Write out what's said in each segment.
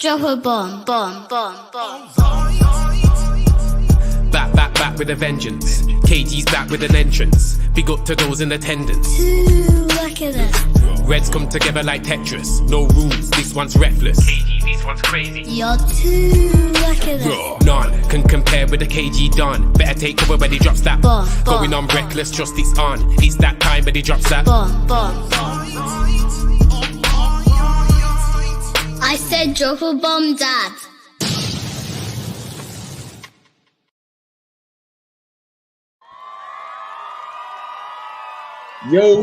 Drop a bomb, bomb, bomb, bomb. Back with a vengeance. KG's back with an entrance. Big up to those in attendance. Look at this. Reds come together like Tetris. No rules, this one's reckless. KG, this one's crazy. You're too look at this. None can compare with the KG Don. Better take cover when he drops that. Bomb, bomb, Going on reckless, just it's on. It's that time when he drops that. Bomb, bomb, bomb. I said drop a bomb, Dad. Yo,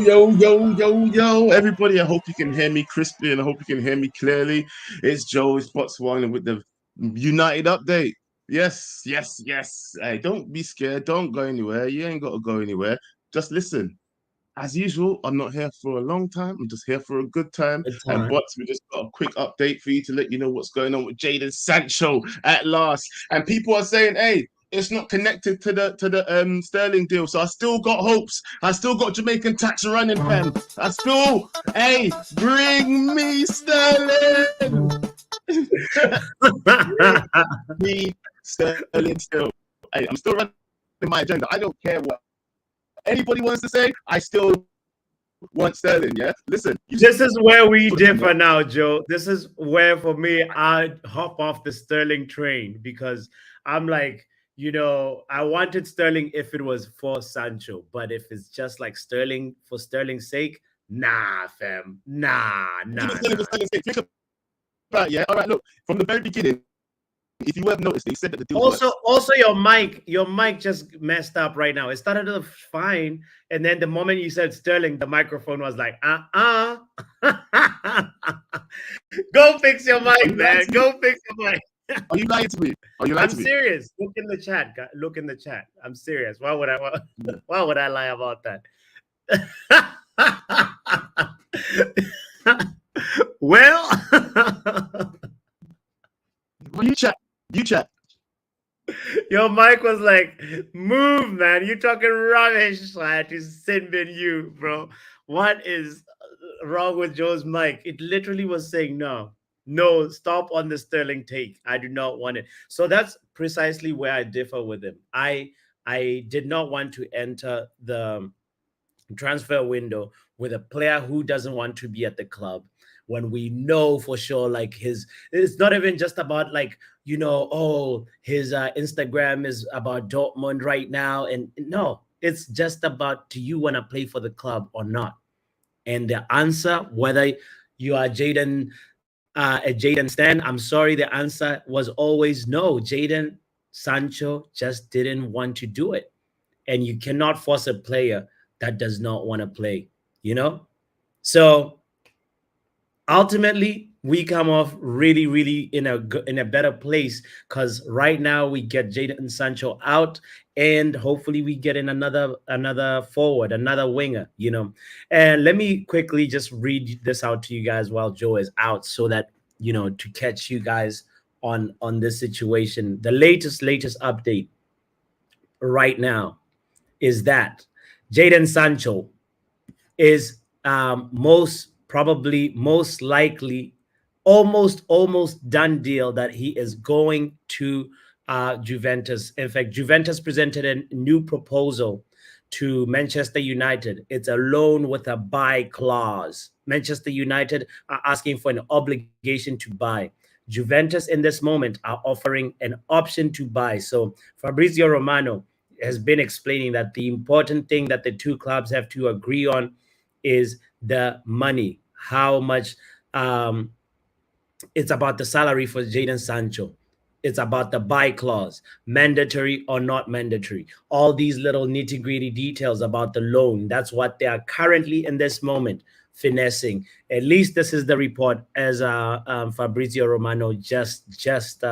everybody, I hope you can hear me crisply and I hope you can hear me clearly. It's Joe, Spots One with the United update. Yes. Hey, don't be scared. Don't go anywhere. You ain't got to go anywhere. Just listen. As usual, I'm not here for a long time. I'm just here for a good time. And Bots, we just got a quick update for you to let you know what's going on with Jadon Sancho at last. And people are saying, hey, it's not connected to the Sterling deal. So I still got hopes. I still got Jamaican tax running, fam. Hey, bring me Sterling. Bring me Sterling still. Hey, I'm still running my agenda. I don't care what anybody wants to say. I still want Sterling, yeah? Listen. This is where we differ now, Joe. This is where, for me, I hop off the Sterling train because I'm like, I wanted Sterling if it was for Sancho. But if it's just like Sterling for Sterling's sake, nah, fam. Nah. Think about, yeah? All right, look, from the very beginning, if you have noticed, they said that the deal also your mic just messed up right now. It started off fine, and then the moment you said Sterling, the microphone was like, Go fix your mic, man. Go fix your mic. Are you lying to me? I'm serious. Look in the chat. Look in the chat. I'm serious. Why would I lie about that? Well, you chat. Your mic was like, move, man. You talking rubbish. I had to send in you, bro. What is wrong with Joe's mic? It literally was saying no, stop on the Sterling take. I do not want it. So that's precisely where I differ with him. I did not want to enter the transfer window with a player who doesn't want to be at the club when we know for sure, like it's not even just about like, his Instagram is about Dortmund right now. And no, it's just about, do you want to play for the club or not? And the answer, whether you are Jadon Stan, I'm sorry, the answer was always no. Jadon Sancho just didn't want to do it. And you cannot force a player that does not want to play, So ultimately, we come off really, really in a better place because right now we get Jadon Sancho out, and hopefully we get in another forward, another winger, And let me quickly just read this out to you guys while Joe is out, so that to catch you guys on this situation. The latest update right now is that Jadon Sancho is most likely almost done deal that he is going to Juventus. In fact, Juventus presented a new proposal to Manchester United. It's a loan with a buy clause. Manchester United are asking for an obligation to buy. Juventus in this moment are offering an option to buy. So Fabrizio Romano has been explaining that the important thing that the two clubs have to agree on is the money, how much. It's about the salary for Jadon Sancho. It's about the buy clause, mandatory or not mandatory. All these little nitty-gritty details about the loan. That's what they are currently in this moment finessing. At least this is the report, as Fabrizio Romano just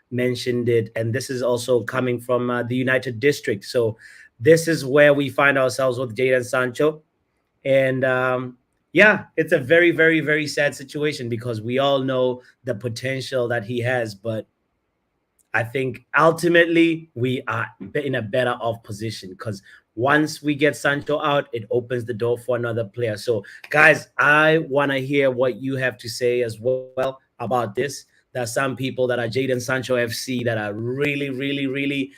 mentioned it. And this is also coming from the United District. So this is where we find ourselves with Jadon Sancho. And it's a very, very, very sad situation because we all know the potential that he has. But I think ultimately we are in a better off position because once we get Sancho out, it opens the door for another player. So, guys, I want to hear what you have to say as well about this. There's some people that are Jadon Sancho FC that are really, really, really,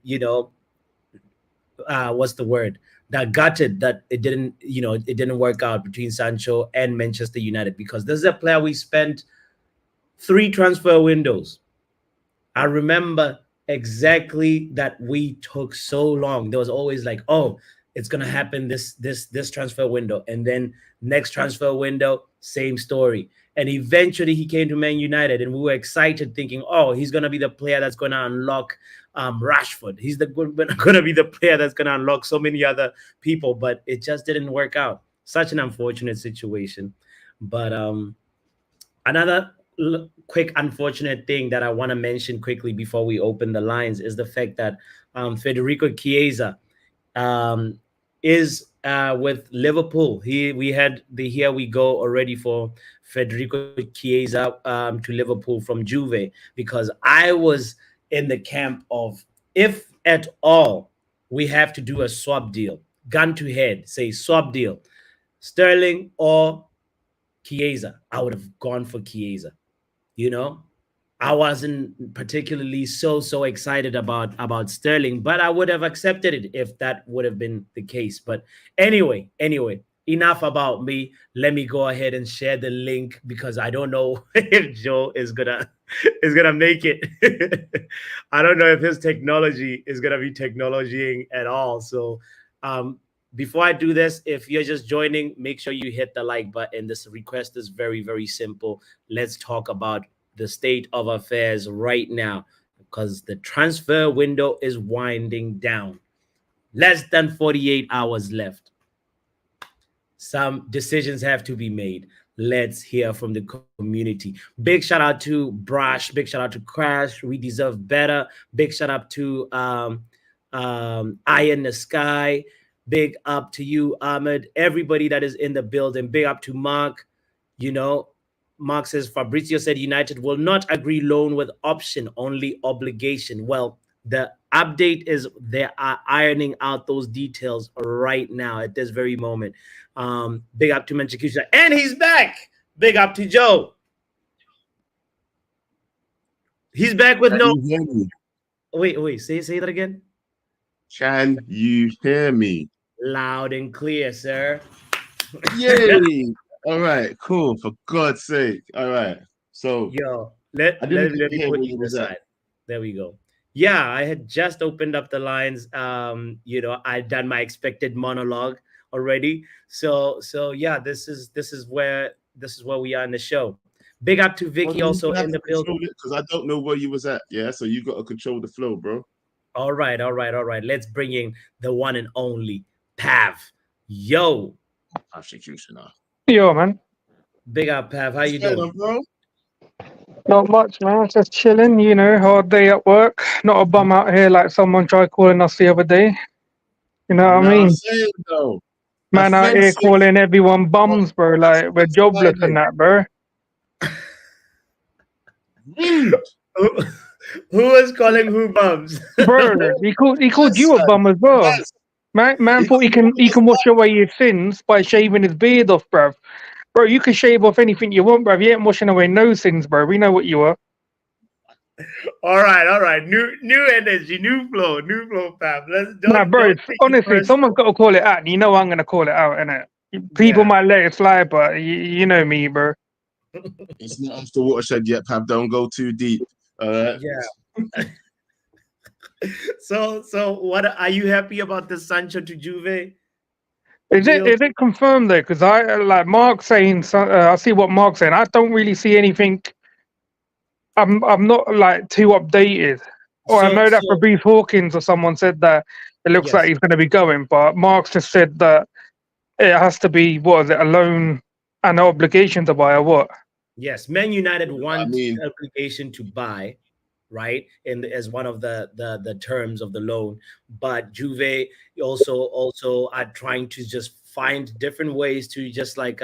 you know, what's the word? That gutted that it didn't, you know, it didn't work out between Sancho and Manchester United, because this is a player we spent 3 transfer windows. I remember exactly that we took so long. There was always like, oh, it's gonna happen this transfer window, and then next transfer window, same story. And eventually he came to Man United, and we were excited, thinking, oh, he's gonna be the player that's gonna unlock Rashford. He's gonna be the player that's gonna unlock so many other people, but it just didn't work out. Such an unfortunate situation. But another quick unfortunate thing that I want to mention quickly before we open the lines is the fact that Federico Chiesa um, is with Liverpool. We had the here we go already for Federico Chiesa to Liverpool from Juve, because I was in the camp of, if at all we have to do a swap deal, gun to head, say swap deal, Sterling or Chiesa, I would have gone for Chiesa. You know, I wasn't particularly so excited about Sterling, but I would have accepted it if that would have been the case. But anyway, enough about me. Let me go ahead and share the link, because I don't know if Joe is gonna make it. I don't know if his technology is gonna be technologying at all. So um before I do this, if you're just joining, make sure you hit the like button. This request is very, very simple. Let's talk about the state of affairs right now, because the transfer window is winding down. Less than 48 hours left. Some decisions have to be made. Let's hear from the community. Big shout out to Brash. Big shout out to Crash. We deserve better. Big shout out to Eye in the Sky. Big up to you, Ahmed. Everybody that is in the building. Big up to Mark. You know, Mark says Fabrizio said United will not agree loan with option, only obligation. Well, the update is they are ironing out those details right now at this very moment. Big up to Manchester, and he's back. Big up to Joe. He's back with Can no. you hear me? Wait. Say that again. Can you hear me? Loud and clear, sir. Yay! All right, cool. For God's sake. All right. So Yo, I let, didn't let, get let to me hear put where you you this was at. side. There we go. Yeah, I had just opened up the lines. You know, I'd done my expected monologue already. So yeah, this is where we are in the show. Big up to Well, Vicky then you're also gonna have in to the building. control it because I don't know where you was at. Yeah, so you got to control the flow, bro. All right. Let's bring in the one and only Pav. Yo, Executioner. Yo, man. big up Pav. How What's you going on, doing? bro? Not much, man. Just chilling, hard day at work. Not a bum out here like someone tried calling us the other day. You know what I Now I'm mean? saying though, Man out here offensive calling everyone bums, bro. last Like, we're jobless and Friday. that, bro. Rude. Who, who is calling who bums? Bro, he called Yes, you a son. bum as well. Yes. Man He thought called me he as can wash well. away his sins by shaving his beard off, bro. Bro, you can shave off anything you want, bro. You ain't washing away no sins, bro. We know what you are. All right. New energy, new flow, Pav. Let's Nah, bro. don't take it Honestly, someone's personal. got to call it out. And you know I'm gonna call it out, innit? People Yeah, might let it slide, but you know me, bro. It's not off the watershed yet, Pav. Don't go too deep. All right. yeah. So what are you happy about the Sancho to Juve Is it deal? is it confirmed though? Because I like Mark saying. I see what Mark's saying. I don't really see anything. I'm not like too updated. Or I So know that so Fabrice Hawkins or someone said that it looks like yes, he's going to be going, but Mark's just said that it has to be what is it, a loan and an obligation to buy or what? yes. Man United I want mean, obligation to buy, right? As one of the terms of the loan, but Juve also are trying to just find different ways to just like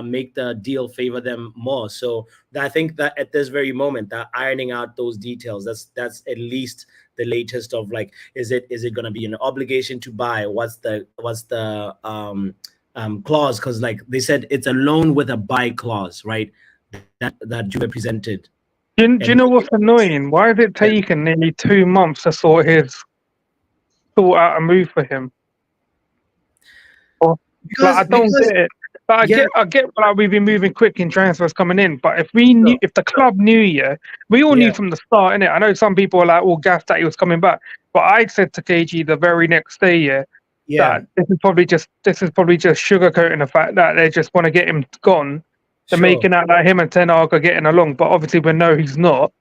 make the deal favor them more. So I think that at this very moment, they're ironing out those details. That's at least the latest of like, is it going to be an obligation to buy? What's the clause? Because like they said, it's a loan with a buy clause, right? that Juve presented. Do you know what's annoying? Why has it taken nearly 2 months to sort out a move for him? Or, like, I don't get it. Like, I get like we've been moving quick in transfers coming in, but if we knew, if the club knew, we all knew from the start, innit? I know some people are like all gassed that he was coming back, but I said to KG the very next day, that this is probably just sugarcoating the fact that they just want to get him gone. They're making out like him and Ten Hag are getting along, but obviously we know he's not.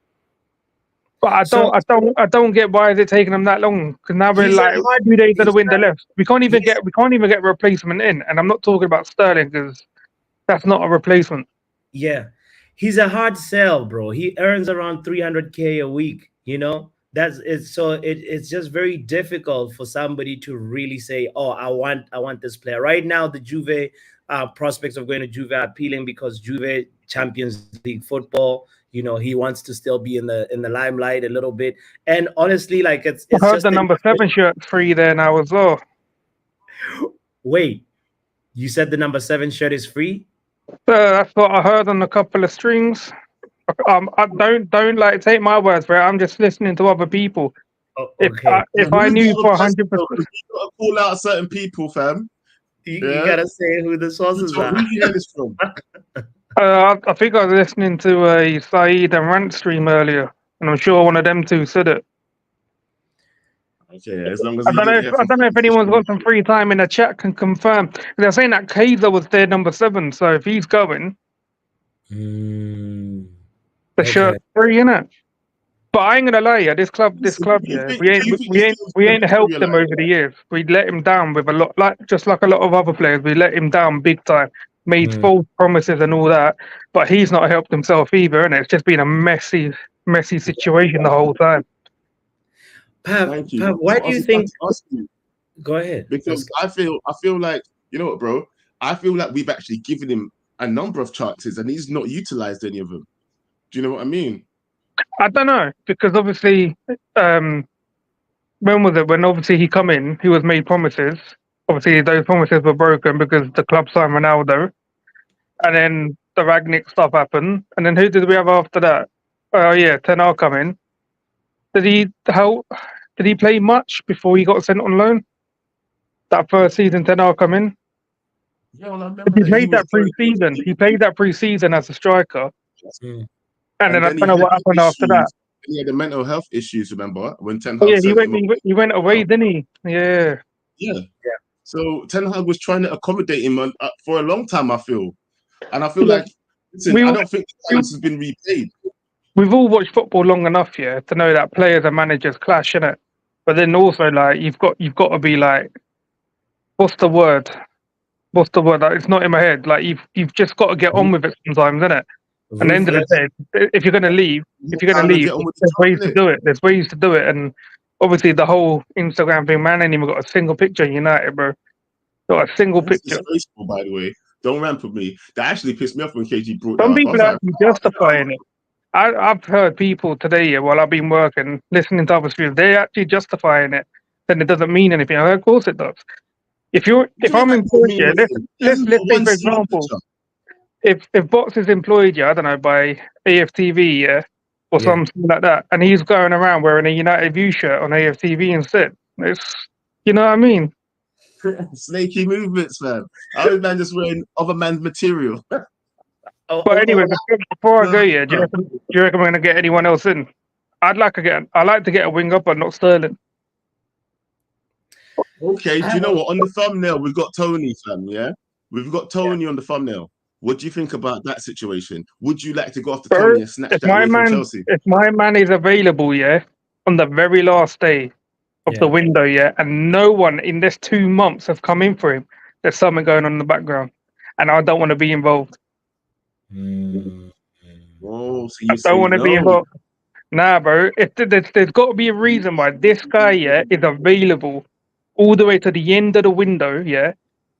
But I don't get why is it taking them that long? Because now we're like 2 days of the window left. We can't even get a replacement in, and I'm not talking about Sterling because that's not a replacement. Yeah, he's a hard sell, bro. He earns around 300K a week. You know, that's it. So it's just very difficult for somebody to really say, "Oh, I want this player." Right now, the Juve prospects of going to Juve are appealing because Juve Champions League football. You know, he wants to still be in the limelight a little bit. And honestly, like it's I heard just the number 7 shirt free there now as well. Wait, you said the number 7 shirt is free? That's what I heard on a couple of streams. I don't like take my words for it. I'm just listening to other people. Oh, okay. If I knew for 100%, you gotta call out certain people, fam. You gotta say who the sources are. Who you hear this from? I think I was listening to a Saeed and Rant stream earlier, and I'm sure one of them two said it. Okay, as long as I don't know if anyone's got some free time in the chat can confirm. They're saying that Kaiser was their number 7, so if he's going, the shirt's free, innit? But I ain't gonna lie, this club, we ain't helped him over the years. We let him down with a lot, just like a lot of other players. We let him down big time, made false promises and all that. But he's not helped himself either, and it's just been a messy situation the whole time. Pav, why do you think? Go ahead. Because I feel like, you know what, bro? I feel like we've actually given him a number of chances, and he's not utilized any of them. Do you know what I mean? I don't know, because obviously, when was it? When obviously he come in, he was made promises. Obviously, those promises were broken because the club signed Ronaldo, and then the Ragnick stuff happened. And then who did we have after that? Oh yeah, Ten Hag come in. Did he play much before he got sent on loan? That first season, Ten Hag come in. Yeah, well, I remember he played that pre-season. He played that pre-season as a striker. And then I don't know what happened after that. He had the mental health issues, remember? When Ten Hag he went away, didn't he? Yeah. So Ten Hag was trying to accommodate him for a long time, I feel. And I feel like, listen, I don't think the balance has been repaid. We've all watched football long enough, to know that players and managers clash, innit? But then also, like, you've got to be like, what's the word? Like, it's not in my head. Like, you've just got to get on with it sometimes, innit? And at the end of the day, if you're going to leave, there's ways to do it. There's ways to do it. And obviously, the whole Instagram thing, man, ain't even got a single picture in United, bro. Got a single picture. Disgraceful, by the way. Don't ramp with me. That actually pissed me off when KG brought Some that people are actually justifying it. I've heard people today, while I've been working, listening to other streams, they're actually justifying it. Then it doesn't mean anything. Of course it does. If I'm employed, let's say for example, if Box is employed, I don't know, by AFTV, or something like that, and he's going around wearing a United View shirt on AFTV instead, it's, you know what I mean? Snaky movements, man. Other man just wearing other man's material. But anyway, before I go, do you reckon we're gonna get anyone else in? I'd like to get a winger, but not Sterling. Okay, do you know what? On the thumbnail, we've got Tony, fam. Yeah, we've got Tony on the thumbnail. What do you think about that situation? Would you like to go after Tony and snatch that away from Chelsea? If my man is available, on the very last day of the window, and no one in this 2 months have come in for him, there's something going on in the background, and I don't want to be involved. Oh, so I don't want to be involved. Nah, bro. There's got to be a reason why this guy, is available all the way to the end of the window.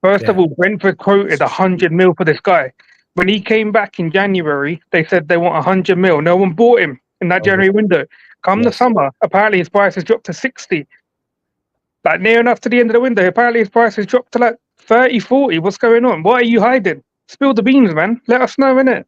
First of all, Brentford quoted 100 mil for this guy. When he came back in January, they said they want 100 mil. No one bought him in that January window. Come the summer, apparently his price has dropped to 60. Like near enough to the end of the window, apparently his price has dropped to like 30, 40. What's going on? What are you hiding? Spill the beans, man. Let us know, innit?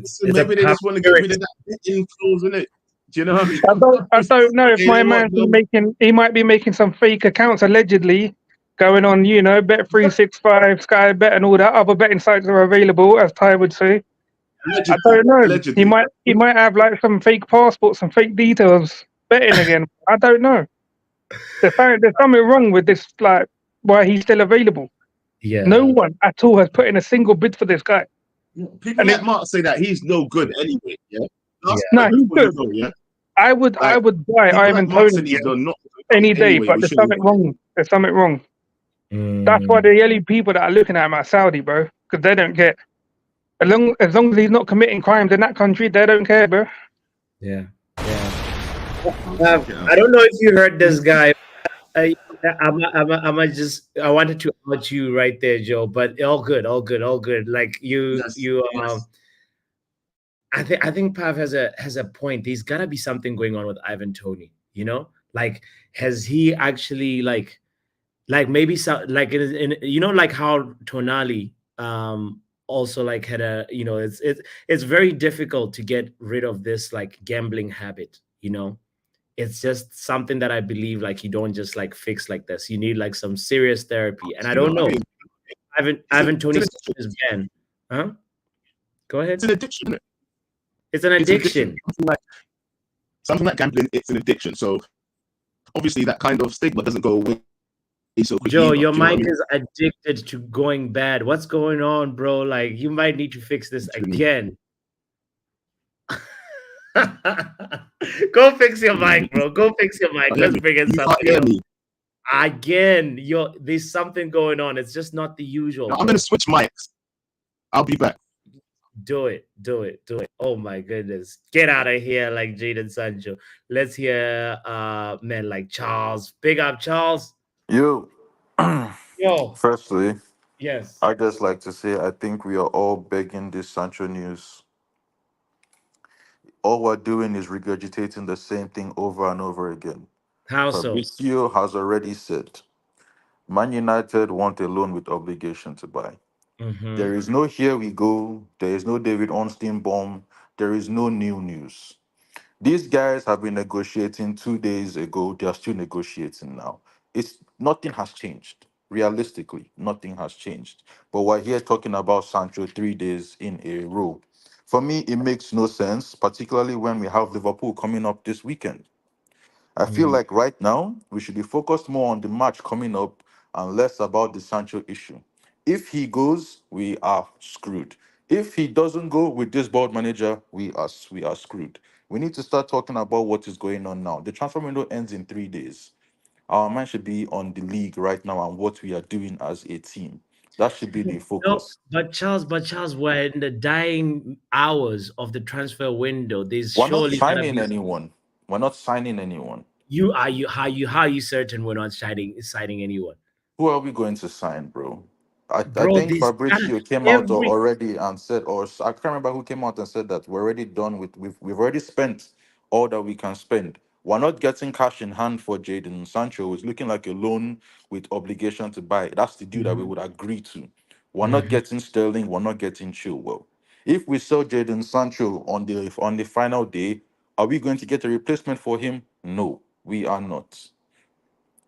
So It's a maybe they power just want to get spirit. rid of that betting clause, innit? Do you know what I mean? I don't know if They my don't want man's them. making. He might be making some fake accounts allegedly, going on. Bet 365, Sky Bet, and all that other betting sites are available, as Ty would say. I Allegedly, don't know. He allegedly. might. He might have like some fake passports, some fake details, betting again. I don't know. There's something wrong with this. Like why he's still available. No Yeah. one at all has put in a single bid for this guy. People And like it, Mark say that he's no good anyway. Yeah, that's what no, he's everybody good. know. Yeah, I like would buy people like Ivan Mark Tony said he's done not good any day, anyway. but We there's shouldn't. something wrong. There's something wrong. That's why Mm, the only people that are looking at him are Saudi, bro, because they don't get as long as he's not committing crimes in that country, they don't care, bro. yeah. Yeah. I'll check it I out. don't know if you heard this guy. I, I wanted to out you right there, Joe, but all good, all good, all good. Like Yes, yes. I think Pav has a point. There's gotta be something going on with Ivan Tony, you know? Like, has he actually like maybe some like like how Tonali also like had a it's very difficult to get rid of this like gambling habit, you know? It's just something that I believe like you don't just like fix like this. You need like some serious therapy. And I You know, don't I know. mean, Ivan it's Tony an said addiction. he was banned. Huh? Go It's ahead. an addiction. Innit? It's an It's an addiction. addiction. Something like gambling. It's an addiction. So obviously that kind of stigma doesn't go away so quick Joe, either. Do your you know what I mic mean? is addicted to going bad. What's going on, bro? Like you might need to fix this Literally, again. Go fix your mic, bro. Go fix your mic. can't hear Let's me. bring in You can't somebody hear else. me. Again, there's something going on. It's just not the usual, Now, I'm gonna bro. switch mics. I'll be back. Do it, do it, do it. Oh my goodness. Get out of here like Jaden Sancho. Let's hear men like Charles. Big up, Charles. You, Yo, firstly, yes. I just like to say I think we are all begging this Sancho news. All we're doing is regurgitating the same thing over and over again. How so? Fabrizio has already said Man United want a loan with obligation to buy. Mm-hmm. There is no here we go. There is no David Ornstein bomb. There is no new news. These guys have been negotiating 2 days ago. They are still negotiating now. It's nothing has changed. Realistically, nothing has changed. But we're here talking about Sancho 3 days in a row. For me, it makes no sense, particularly when we have Liverpool coming up this weekend. I feel Mm. like right now we should be focused more on the match coming up and less about the Sancho issue. If he goes, we are screwed. If he doesn't go with this board manager, we are screwed. We need to start talking about what is going on now. The transfer window ends in 3 days. Our mind should be on the league right now and what we are doing as a team. That should be the No, focus. but Charles, we're in the dying hours of the transfer window. There's We're not surely gonna signing be anyone. We're not signing anyone. how are you certain we're not citing anyone? Who are we going to sign, bro? I Bro, think this Fabrizio came out every already and said, or I can't remember who came out and said that we're already done with, we've already spent all that we can spend. We're not getting cash in hand for Jadon Sancho. It's looking like a loan with obligation to buy. That's the deal that we Mhm, would agree to. We're not mhm. getting Sterling. We're not getting Chilwell. If we sell Jadon Sancho on the final day, are we going to get a replacement for him? No, we are not.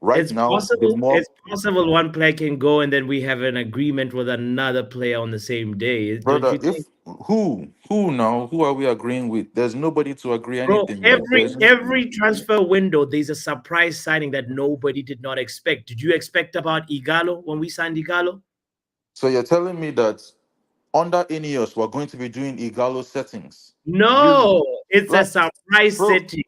Right It's now, the possible. more It's possible one player can go and then we have an agreement with another player on the same day. Don't brother, you if think? who now? Who are we agreeing with? There's nobody to agree Bro, anything with. every There's every transfer window, there's a surprise signing that nobody did not expect. Did you expect about Igalo when we signed Igalo? so you're telling me that under Ineos we're going to be doing Igalo settings? Really? No, it's a Like, surprise bro, setting.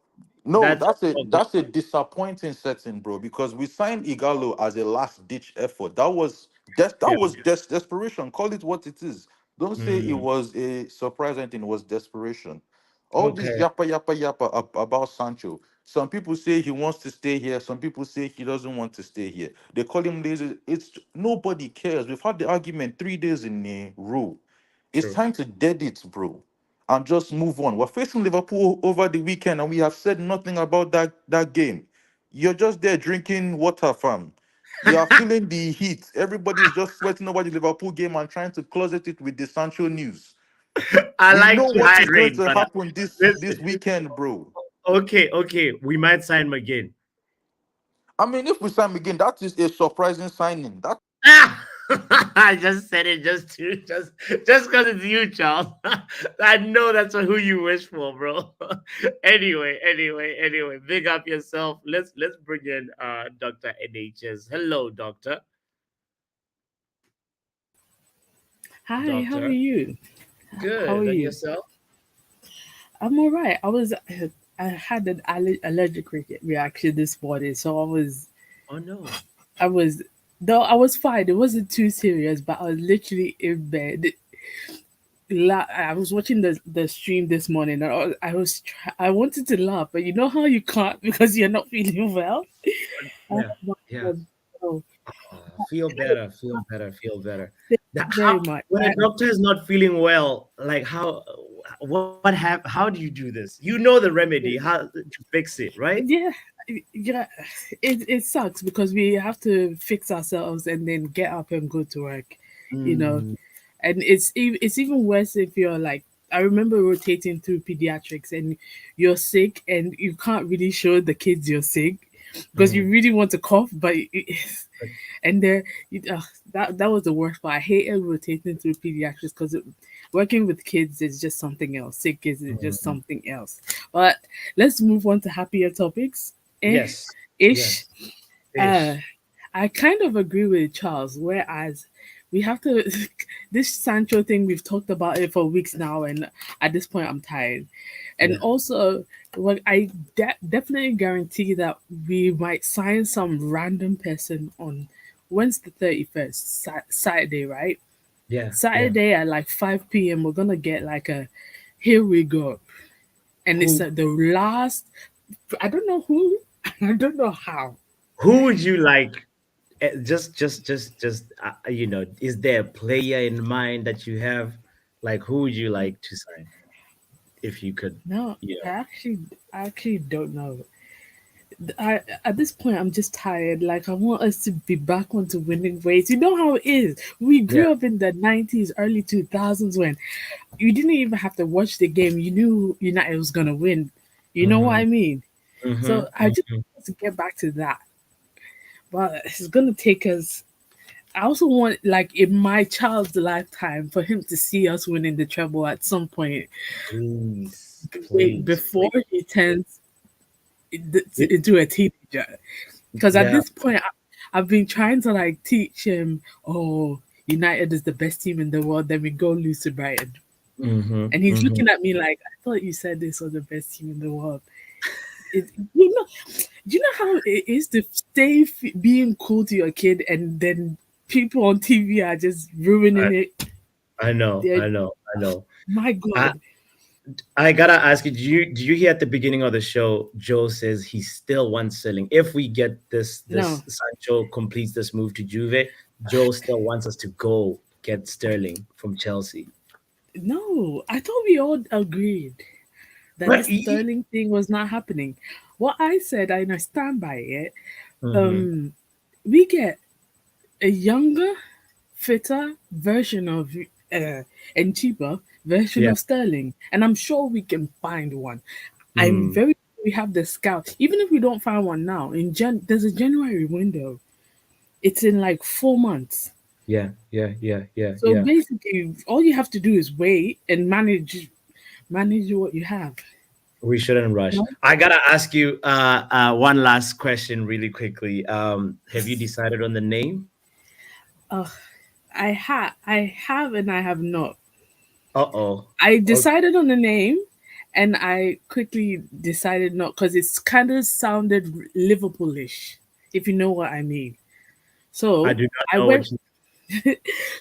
no, That's that's a all good. that's a disappointing setting, bro. Because we signed Igalo as a last ditch effort. That Yeah. was desperation. Call it what it is. Don't say it Mm, was a surprise. Anything, it was desperation. All this okay. yappa about Sancho. Some people say he wants to stay here. Some people say he doesn't want to stay here. They call him lazy. It's nobody cares. We've had the argument 3 days in a row. It's True. time to dead it, bro, and just move on. We're facing Liverpool over the weekend, and we have said nothing about that game. You're just there drinking water, fam. You are feeling the heat. Everybody's just sweating over the Liverpool game and trying to closet it with the Sancho news. I We like know to what is going hydrate, to brother. happen this Listen. weekend, bro. Okay. We might sign him again. I mean, if we sign again, that is a surprising signing. That Ah! I just said it just because it's you, Charles. I know that's who you wish for, bro. Anyway. Big up yourself. Let's bring in Dr. NHS. Hello, Doctor. Hi, how are Doctor. you? How are Good. And you? yourself? I'm all right. I had an allergic reaction this morning, so Oh no. I was though I was fine. It wasn't too serious, but I was literally in bed. I was watching the stream this morning, and I wanted to laugh, but you know how you can't because you're not feeling well. Oh Yeah. my Yeah. God. Oh, Feel better. Feel better. Feel better. thank That you how very much. when a doctor is not feeling well, like how do you do this? You know the remedy, how to fix it, right? Yeah, yeah, it sucks because we have to fix ourselves and then get up and go to work, you know. Mm, And it's even worse if you're like, I remember rotating through pediatrics and you're sick and you can't really show the kids you're sick because you mm. really want to cough, but and there that was the worst part. I hated rotating through pediatrics because working with kids is just something else. Sick is just Mm. something else. But let's move on to happier topics. Yes. Ish. Yes. Uh, Ish. I kind of agree with Charles. Whereas we have to this Sancho thing, we've talked about it for weeks now, and at this point I'm tired. And Yeah. also, what I definitely guarantee that we might sign some random person on Wednesday 31st, Saturday, right? Yeah. Yeah. Saturday at like 5 p.m. We're gonna get like a here we go, and it's Who the last. I don't know who, I don't know how. who would you like is there a player in mind that you have? Like who would you like to sign if you could, No, you know? I actually don't know. At this point, I'm just tired. Like I want us to be back onto winning ways. You know how it is. We Yeah. grew up in the '90s, early 2000s when you didn't even have to watch the game. You knew United was gonna win. You know what Mm-hmm. I mean? Mm-hmm. So I just want to get back to that. But it's gonna take us. I also want, like, in my child's lifetime, for him to see us winning the treble at some point Please, please, before please. he turns It- into a teenager. Because at yeah. this point, I've been trying to like teach him, oh, United is the best team in the world. Then we go lose to Brighton, Mm-hmm. and he's Mm-hmm. looking at me like, I thought you said this was the best team in the world. You know, do you know how it is to stay being cool to your kid, and then people on TV are just I, ruining it? I know, They're, I know, I know. my I, God, I gotta ask you, do you hear at the beginning of the show, Joe says he still wants selling. If we get this no, Sancho completes this move to Juve, Joe still wants us to go get Sterling from Chelsea. no. I thought we all agreed that But this Sterling thing was not happening. What I said, and I stand by it. mm-hmm. Um, we get a younger, fitter version of and cheaper version Yeah. of Sterling, and I'm sure we can find one. I'm Mm. very we have the scout. Even if we don't find one now, there's a January window. It's in like 4 months. So Yeah. basically, all you have to do is wait and manage what you have. We shouldn't rush. No? I gotta ask you one last question really quickly. Have you decided on the name? Uh, I have, and I have not. Uh-oh. I Okay. decided on the name, and I quickly decided not because it's kind of sounded Liverpoolish, if you know what I mean. I So do not I know went. what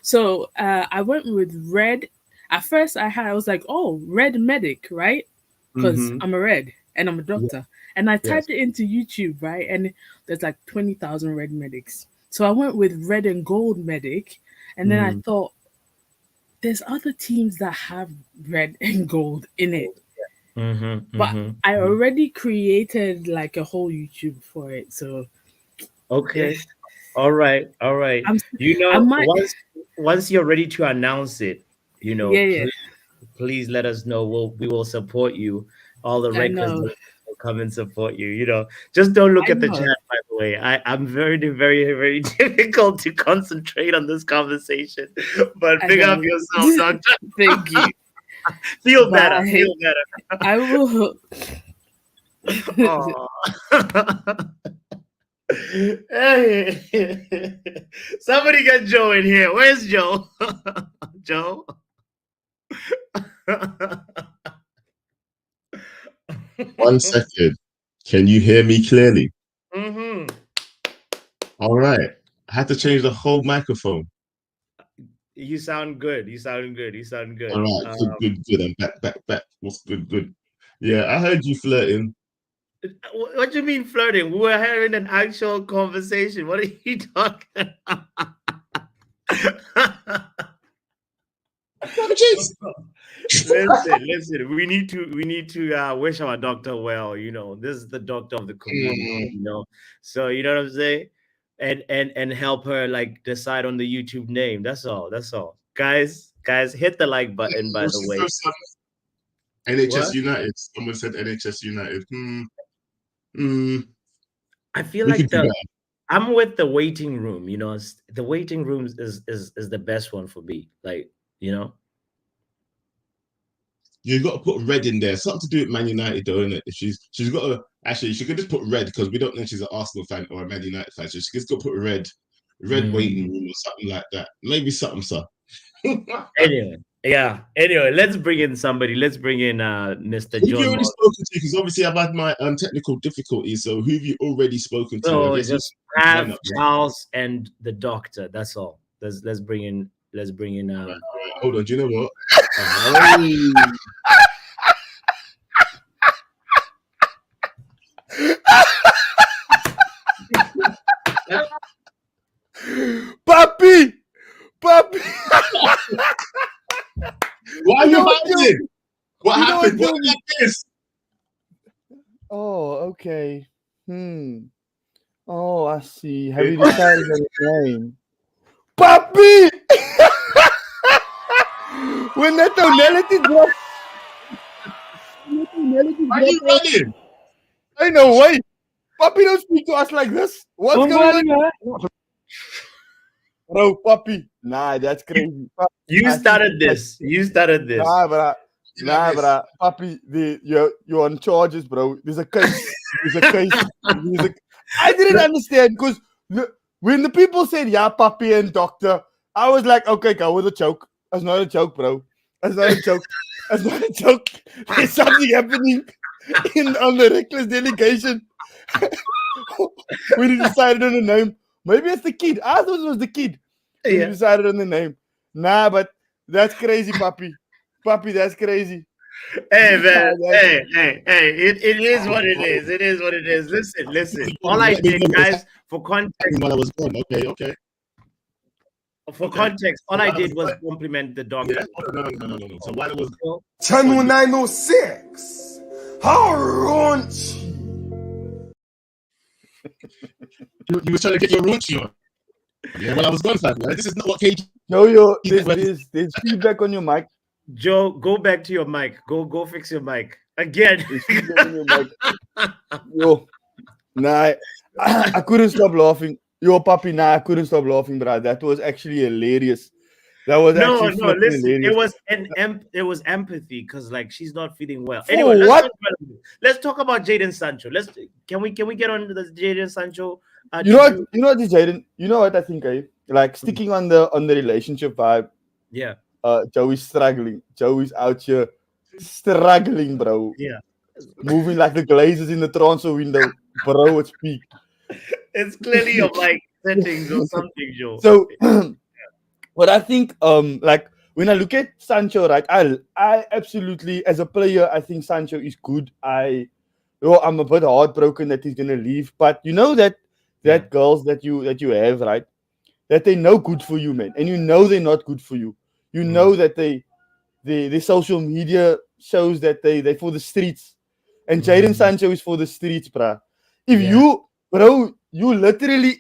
you I went with red. At first, I was like, oh, red medic, right? Because mm-hmm. I'm a red and I'm a Yeah, doctor. And I yes. typed it into YouTube, right? And there's like 20,000 red medics. So I went with red and gold medic. And then I Mm. thought, there's other teams that have red and gold in it. Mm-hmm, But mm-hmm, I mm-hmm. already created like a whole YouTube for it. So eh, Okay. All right. All right. I'm You I know, might once you're ready to announce it, yeah, yeah. please please let us know. We will support you. All the I records know. will come and support you. You know, just don't look I at the know. chat. By the way, I'm very, very, very difficult to concentrate on this conversation. But I pick up know. yourself, doctor. Thank you. Feel better. Bye. Feel better. I will. Oh. Hey, somebody get Joe in here. Where's Joe? Joe. One second. Can you hear me clearly? Mm-hmm. All right. I had to change the whole microphone. You sound good. You sound good. You sound All good. right. Good. I'm back. What's good? Yeah, I heard you flirting. What do you mean flirting? We were having an actual conversation. What are you talking about? Listen. We need to wish our doctor well. You know, this is the doctor of the community. You know, so you know what I'm saying, and help her like decide on the YouTube name. That's all. That's all, guys. Guys, hit the like button. By the way, NHS what? United. Someone said NHS United. Hmm. I feel We could like do the better. I'm with the waiting room. You know, the waiting room is the best one for me. Like, you know. You've got to put red in there. Something to do with Man United, though, isn't it? If she's got to actually, she could just put red because we don't know if she's an Arsenal fan or a Man United fan. So she's just got to put red waiting room or something like that. Maybe something, sir. Anyway, yeah. Anyway, let's bring in somebody. Let's bring in Mr. Who've you John already Morgan. spoken to? Because obviously I've had my technical difficulties. So who've you already spoken to? I So guess just one have up. Right? Charles and the doctor. That's all. Let's bring in. Let's bring in. All right. Hold on. Do you know what? Oh. Papi! Why are you know what, hiding? What you know happened? what, What is this? Oh, okay. Oh, I see. Have you decided on the name? Papi! When that tonality drops. Why are you running? I know, wait. Papi don't speak to us like this. What's going on? Bro, Papi. Nah, that's crazy. You started this. You started this. Nah, bruh. Papi, you're on charges, bro. There's a case. I didn't understand because when the people said, yeah, Papi and doctor, I was like, okay, go with a joke. That's not a joke, bro. That's not a joke. There's something happening on the reckless delegation. When he decided on the name. Maybe it's the kid. I thought it was the kid. When he decided on the name. Nah, but that's crazy, Papi. Papi, that's crazy. Hey man, hey! It is what it is. It is what it is. Listen. All I did, guys, for context. While I was gone. Okay. For context, all I did was compliment the doctor. Yeah. No. So while it was Channel 906. How raunchy. you were trying to get your raunchy on. Yeah, when I was gone, fam. This is not what KG. No, there's feedback on your mic. Joe, go back to your mic. Go fix your mic again. Yo, nah, I couldn't stop laughing. Yo, Papi, nah, I couldn't stop laughing, bro. That was actually hilarious. That was no. Listen, hilarious. it was empathy because like she's not feeling well. For Anyway, what? Let's talk about Jadon Sancho. Can we get on the Jadon Sancho? You know what, Jaden? You know what I think? Like sticking on the relationship vibe. Yeah. Joey's struggling. Joey's out here struggling, bro. Yeah. Moving like the glazes in the transfer window, bro. It's peak. It's clearly your mic settings or something, Joe. So, what I think, like when I look at Sancho, right? I absolutely, as a player, I think Sancho is good. I'm a bit heartbroken that he's gonna leave, but you know that girls that you have, right? That they're no good for you, man, and you know they're not good for you. You know that the social media shows that they for the streets, and Jadon Sancho is for the streets, bruh. If you literally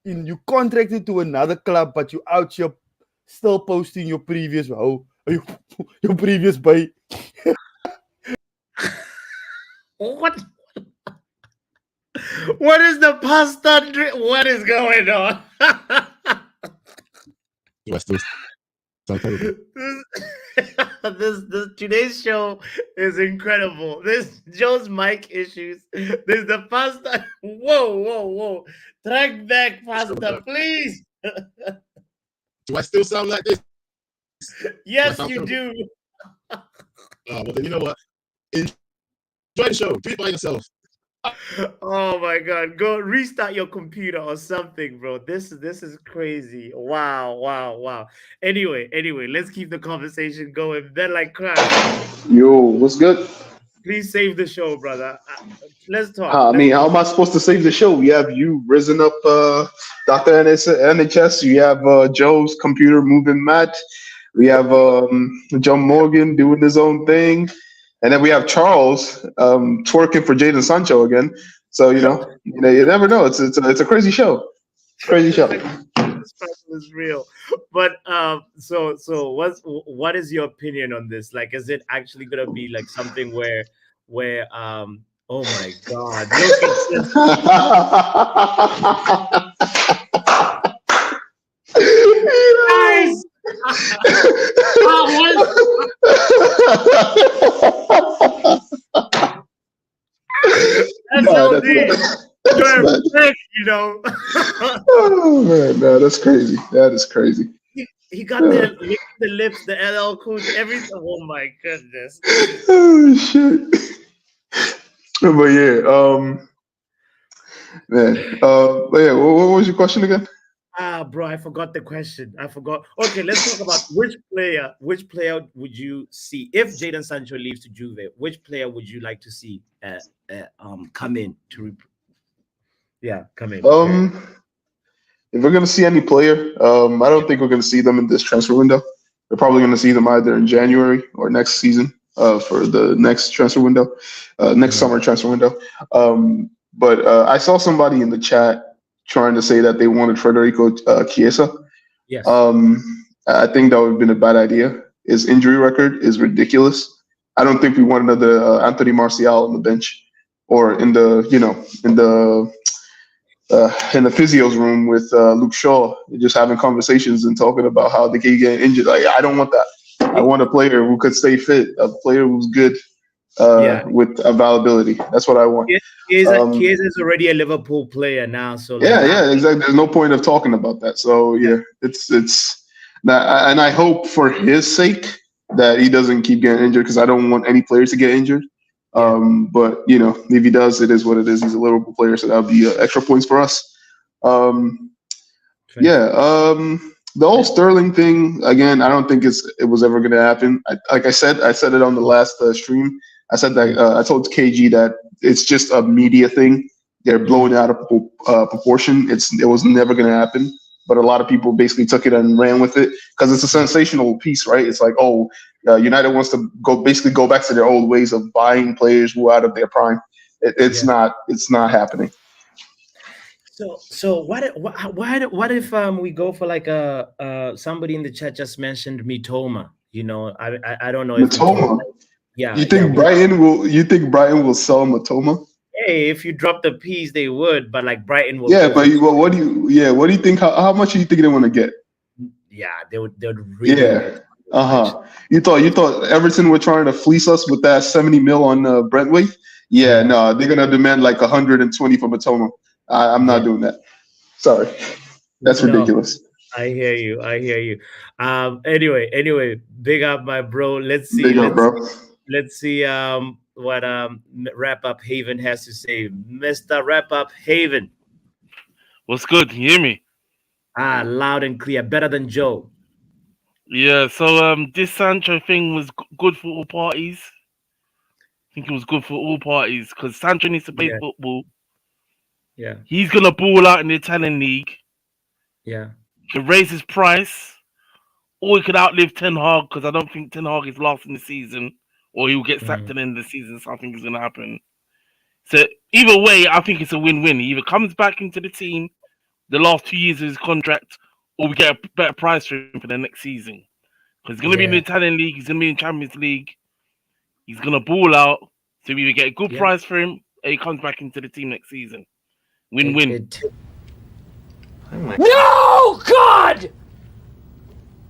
you contracted to another club, but you out here still posting your previous hoe. your, your previous buy. What? What is the pasta drink? What is going on? Do I still sound terrible? This today's show is incredible. This Joe's mic issues. There's the pasta. Whoa. Track back pasta, please. Do I still sound like this? Yes, sound you terrible? do. Well, then you know what? Enjoy the show. Do it by yourself. Oh my god. Go restart your computer or something, bro. This is crazy. Wow. Anyway, let's keep the conversation going. Then like crash. Yo, what's good? Please save the show, brother. Let's talk. I mean, how am I supposed to save the show? We have you risen up, Dr. NHS. You have Joe's computer moving mad. We have John Morgan doing his own thing. And then we have Charles twerking for Jaden Sancho again. So, you never know. It's a crazy show. Crazy show. This battle is real. But so what is your opinion on this? Like, is it actually gonna be like something where oh my god, look at this. Guys! That's No, You're sick, you know. Oh man, no, that's crazy. That is crazy. He got the lips, the LL Cool, everything. Oh my goodness. Oh shit. But yeah, man. But yeah, what was your question again? Bro, I forgot the question. I forgot. Okay, let's talk about which player would you see if Jaden Sancho leaves to Juve? Which player would you like to see come in to come in? If we're gonna see any player, I don't think we're gonna see them in this transfer window. We're probably gonna see them either in January or next season, for the next transfer window, next summer transfer window. But I saw somebody in the chat trying to say that they wanted Federico Chiesa. Yes. I think that would have been a bad idea. His injury record is ridiculous. I don't think we want another Anthony Martial on the bench or in the physio's room with Luke Shaw, just having conversations and talking about how they can get injured. Like, I don't want that. I want a player who could stay fit, a player who's good with availability. That's what I want. Chiesa is already a Liverpool player now, so like, yeah, exactly. There's no point of talking about that. So it's that, and I hope for his sake that he doesn't keep getting injured, because I don't want any players to get injured. But if he does, it is what it is. He's a Liverpool player, so that'll be extra points for us. The whole Sterling thing, again, I don't think it was ever going to happen. Like I said it on the last stream. I said that I told KG that it's just a media thing. They're blowing it out of proportion. It was never going to happen. But a lot of people basically took it and ran with it because it's a sensational piece, right? It's like, United wants to go back to their old ways of buying players who are out of their prime. It's not happening. So what if we go for like somebody in the chat just mentioned Mitoma? I don't know if Mitoma. Yeah. You think Brighton will sell Mitoma? Hey, if you drop the piece, they would, but like Brighton will. Yeah, but what do you think? How much do you think they want to get? Yeah, they would really. Yeah. You thought Everton were trying to fleece us with that 70 mil on Brentwaite? Yeah, no, they're gonna demand like 120 for Mitoma. I'm not doing that. Sorry, that's ridiculous. I hear you. Anyway, big up, my bro. Let's see. Big up, bro. Let's see what Wrap Up Haven has to say. Mr. Wrap Up Haven. What's good? Can you hear me? Loud and clear. Better than Joe. Yeah, so this Sancho thing was good for all parties. I think it was good for all parties because Sancho needs to play football. Yeah. He's going to ball out in the Italian league. Yeah. To raise his price, or he could outlive Ten Hag, because I don't think Ten Hag is lasting the season, or he'll get sacked at the end of the season. Something is going to happen. So either way, I think it's a win-win. He either comes back into the team the last 2 years of his contract, or we get a better price for him for the next season. Because he's going to be in the Italian league. He's going to be in Champions League. He's going to ball out. So we get a good price for him, and he comes back into the team next season. Win-win. No, God!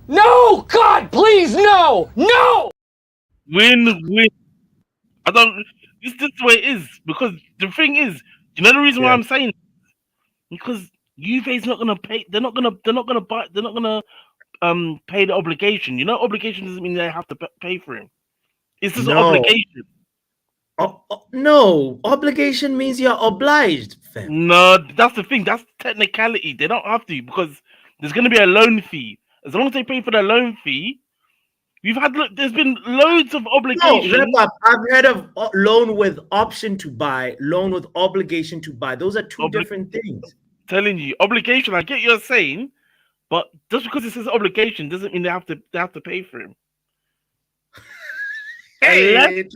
No, God, please, no! No! Win-win. This is the way it is. Because the thing is, you know the reason why I'm saying? Because Juve's not gonna pay. They're not gonna pay the obligation. You know, obligation doesn't mean they have to pay for him. It's just obligation. No, obligation means you're obliged, fam. No, that's the thing. That's technicality. They don't have to because there's going to be a loan fee. As long as they pay for the loan fee, there's been loads of obligations. No, I've heard of loan with option to buy, loan with obligation to buy. Those are two different things. Telling you, obligation. I get you're saying, but just because it says obligation doesn't mean they have to pay for him. Hey,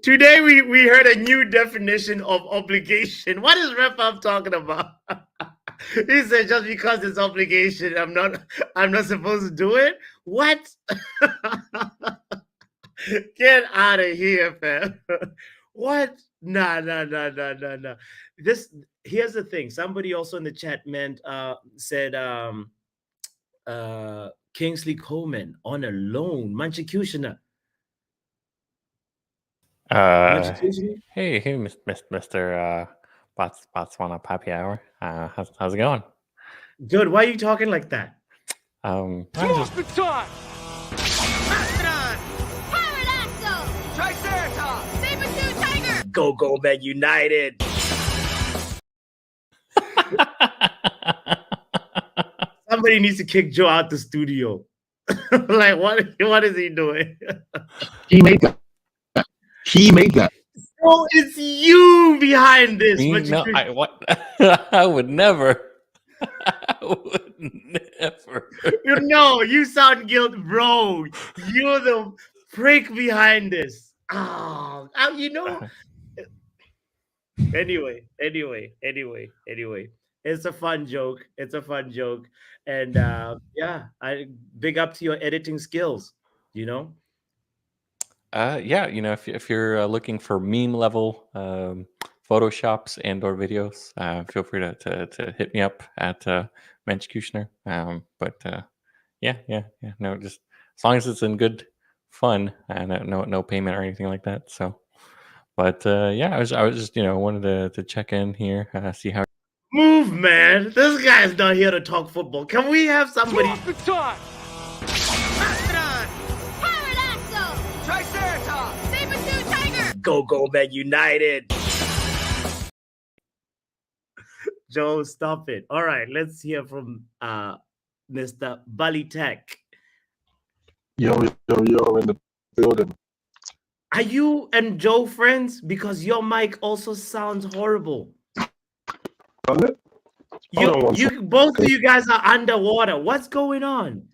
today we heard a new definition of obligation. What is Ref talking about? He said just because it's obligation, I'm not supposed to do it. What? Get out of here, fam. What? Nah. Here's the thing. Somebody also in the chat said Kingsley Coleman on a loan. Manchikushina. Hey, Mr. Botswana Papi Hour. How's it going? Good. Why are you talking like that? Go Man United. Somebody needs to kick Joe out the studio. Like what is he doing? He made that. Oh, it's you behind this. No, I would never. I would never. You sound guilty, bro. You're the prick behind this. Anyway. It's a fun joke. And I big up to your editing skills, if you're looking for meme level photoshops and or videos, feel free to hit me up at Menschkushner. No, just as long as it's in good fun and no payment or anything like that. So, but I was just wanted to check in here, see how. Move, man. This guy's not here to talk football. Can we have somebody? Go Man United. Joe, stop it. All right, let's hear from Mr. Bali Tech. Yo, in the building. Are you and Joe friends? Because your mic also sounds horrible. Both of you guys are underwater. What's going on?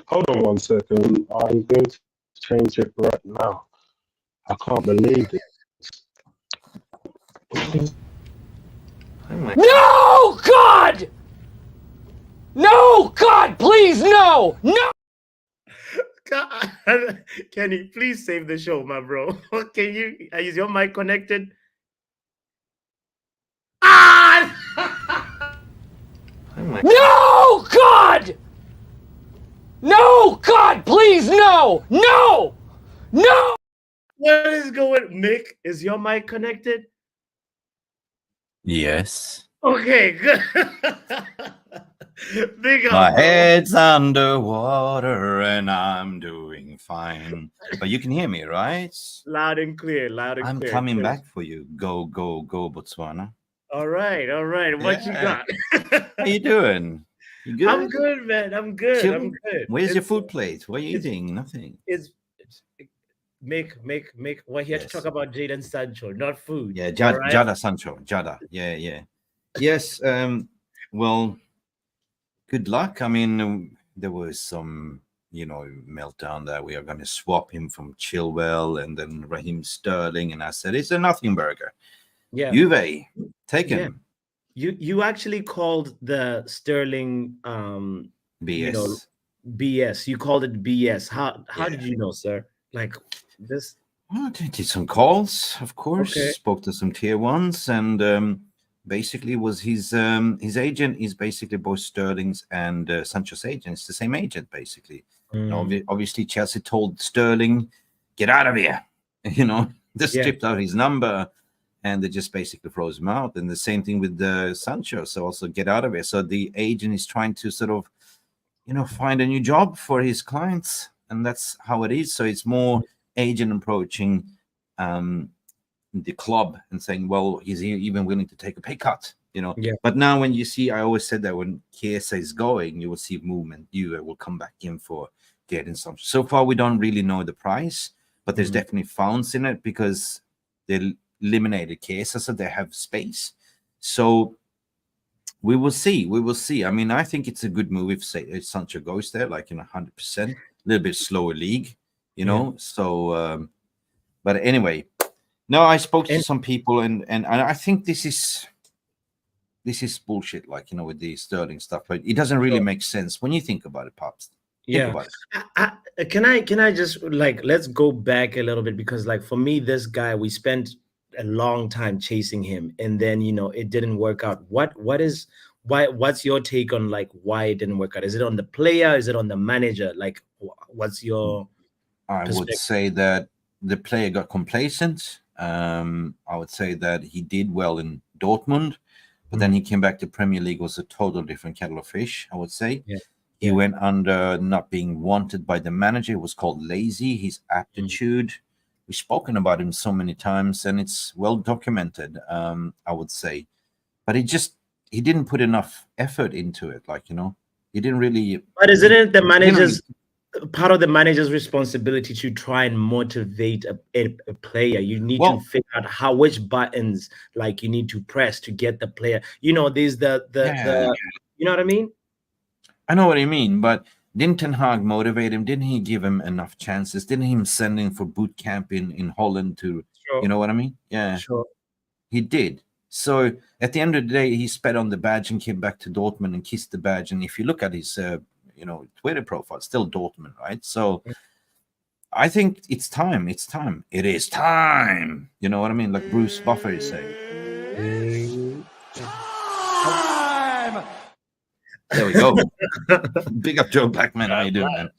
Hold on 1 second. I'm going to change it right now. I can't believe it. No, God! No, God, please, no! God. Kenny, please save the show, my bro. Is your mic connected? No, God! No, God, please, no! What is going? Mick, is your mic connected? Yes. Okay, good. Big up. My head's underwater and I'm doing fine. But you can hear me, right? Loud and clear. I'm coming back for you. Go, Botswana. All right. What you got? How you doing? You good? I'm good, man. I'm good. Where's your food plate? What are you eating? Nothing. Make. We're here to talk about Jadon Sancho, not food. Yeah, Jada Sancho. Jada. Yeah. Yes. Well, good luck. I mean, there was some, meltdown that we are going to swap him from Chilwell and then Raheem Sterling, and I said it's a nothing burger. Yeah. Juve, take him. You actually called the Sterling BS. BS. You called it BS. How Yeah. did you know, sir? Like this? Well, I did some calls, of course. Okay. Spoke to some tier ones, and basically was his agent is basically both Sterling's and Sancho's agent. It's the same agent, basically. You know, obviously Chelsea told Sterling, "Get out of here," you know, they stripped out his number, and they just basically froze him out. And the same thing with Sancho, so also get out of here. So the agent is trying to sort of, you know, find a new job for his clients, and that's how it is. So it's more agent approaching the club and saying, well, he's even willing to take a pay cut, you know. Yeah. But now when you see, I always said that when Chiesa is going, you will see movement. You will come back in for getting some. So far, we don't really know the price, but there's definitely funds in it because they eliminated Chiesa, so they have space. So we will see. We will see. I mean, I think it's a good move if Sancho goes there, like in 100%, a little bit slower league, you know. So, but anyway, no, I spoke to some people, and I think this is bullshit. Like, you know, with the Sterling stuff, but it doesn't really make sense when you think about it, Pops. Think about it. Can I just like let's go back a little bit, because like for me, this guy, we spent a long time chasing him, and then, you know, it didn't work out. What's your take on like why it didn't work out? Is it on the player? Is it on the manager? Like, what's your I would say that the player got complacent. I would say that he did well in Dortmund, but then he came back to Premier League, was a total different kettle of fish, I would say. He went under not being wanted by the manager. It was called lazy. His aptitude. We've spoken about him so many times, and it's well documented, I would say. But he didn't put enough effort into it. Like, you know, he didn't really. But isn't it the manager's part of the manager's responsibility to try and motivate a player? You need to figure out which buttons like you need to press to get the player. You know, there's the you know what I mean? I know what you mean, but didn't Ten Hag motivate him? Didn't he give him enough chances? Didn't he send him for boot camp in Holland to, you know what I mean? Yeah, sure. He did. So at the end of the day, he spat on the badge and came back to Dortmund and kissed the badge. And if you look at his, you know, Twitter profile, it's still Dortmund, right? So I think it's time. It's time. It is time. You know what I mean? Like Bruce Buffer is saying. Time! There we go. Big up, Joe Blackman. How you doing, man?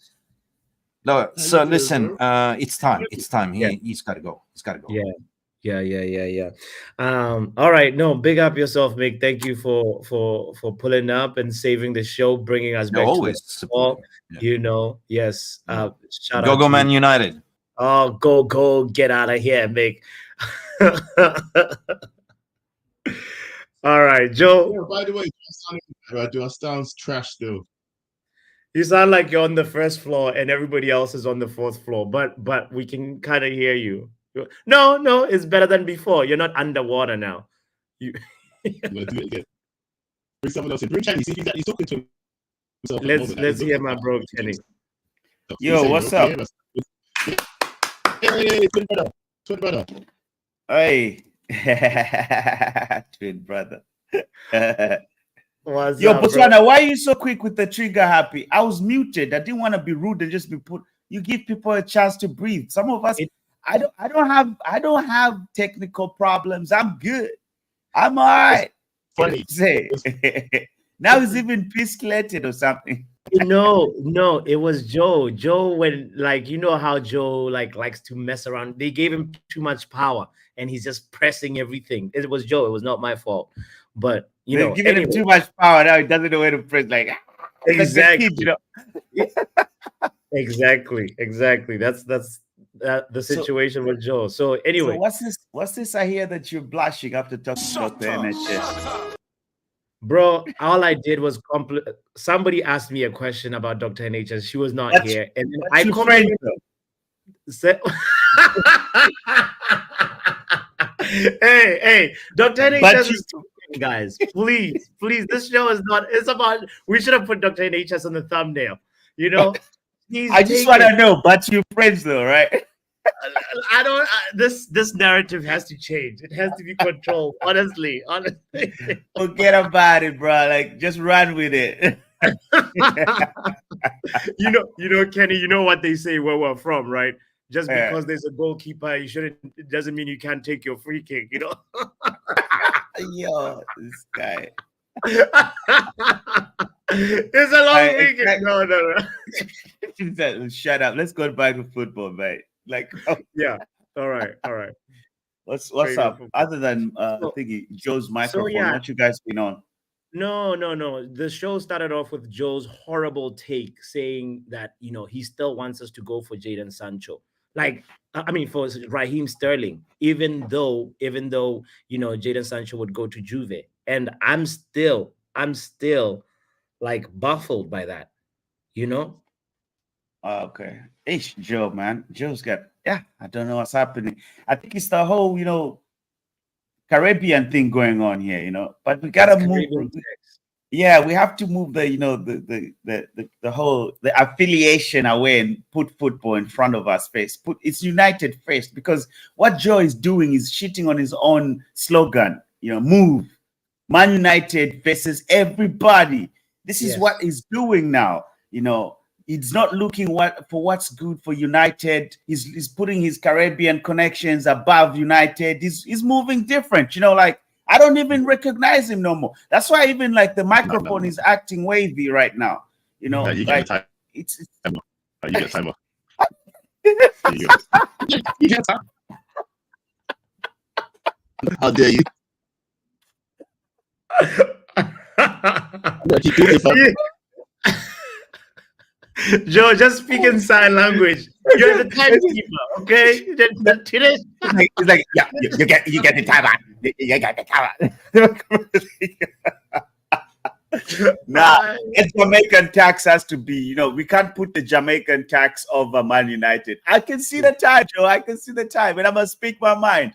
No, so listen, it's time. It's time. He's got to go. He's got to go. Yeah. All right. No, big up yourself, Mick. Thank you for pulling up and saving the show, bringing us back always to football. You know, yes. Shout out Go to Man United. Oh, go, get out of here, Mick. All right, Joe. Yeah, by the way, do I sound trash still? You sound like you're on the first floor and everybody else is on the fourth floor, but we can kind of hear you. No, it's better than before. You're not underwater now. You do it again. Bring someone else in. Bring Kenny. See, he's talking to himself. Let's hear my bro Kenny. Yo, what's up? Hey, twin brother. Hey. Twin brother. What's Yo, up, Botswana, bro? why are you so quick with the trigger happy? I was muted. I didn't want to be rude and just be put. You give people a chance to breathe. Some of us, I don't have technical problems. I'm good. I'm all right. Funny. Say. Now it's even pisclated or something. No, it was Joe. Joe, when like you know how Joe like likes to mess around. They gave him too much power, and he's just pressing everything. It was Joe. It was not my fault. But you know, giving him too much power now. He doesn't know where to press. Like exactly, kid, you know. exactly. That's the situation with Joe. So anyway, so what's this? I hear that you're blushing after talking about the NHS. Bro, all I did was somebody asked me a question about Dr. NHS. She was not here, and then I complimented. Hey, Dr. NHS is talking, guys. Please, this show is not. It's about. We should have put Dr. NHS on the thumbnail. You know, I just want to know, but you're friends though, right? I don't. This narrative has to change. It has to be controlled. Honestly. Forget about it, bro. Like, just run with it. Kenny, you know what they say where we're from, right? Just Yeah. because there's a goalkeeper, it doesn't mean you can't take your free kick, Yo, this guy. It's a long free kick. No. Shut up. Let's go back to football, mate. Like, yeah. All right. What's Straight up? football. Other than thingy, Joe's microphone, yeah. what you guys been on? No. The show started off with Joe's horrible take saying that, he still wants us to go for Jadon Sancho. Like, I mean, for Raheem Sterling, even though, Jadon Sancho would go to Juve. And I'm still like baffled by that, Okay. Ish, Joe, man. Joe's got, I don't know what's happening. I think it's the whole, Caribbean thing going on here, but we gotta move. Yeah, we have to move the whole affiliation away and put football in front of our face. It's United first, because what Joe is doing is shitting on his own slogan. Move. Man United versus everybody. This is what he's doing now. He's not looking for what's good for United. He's putting his Caribbean connections above United. He's moving different. Like, I don't even recognize him no more. That's why even like the microphone is acting wavy right now. You like get timer. it's You get timer. You get timer. How dare you? Joe, just speak in sign language. You're the timekeeper, okay? It's like, yeah, you get the timer. You get the timer. Nah, it's Jamaican tax has to be, we can't put the Jamaican tax over Man United. I can see the time, Joe. I can see the time, and I'm gonna speak my mind.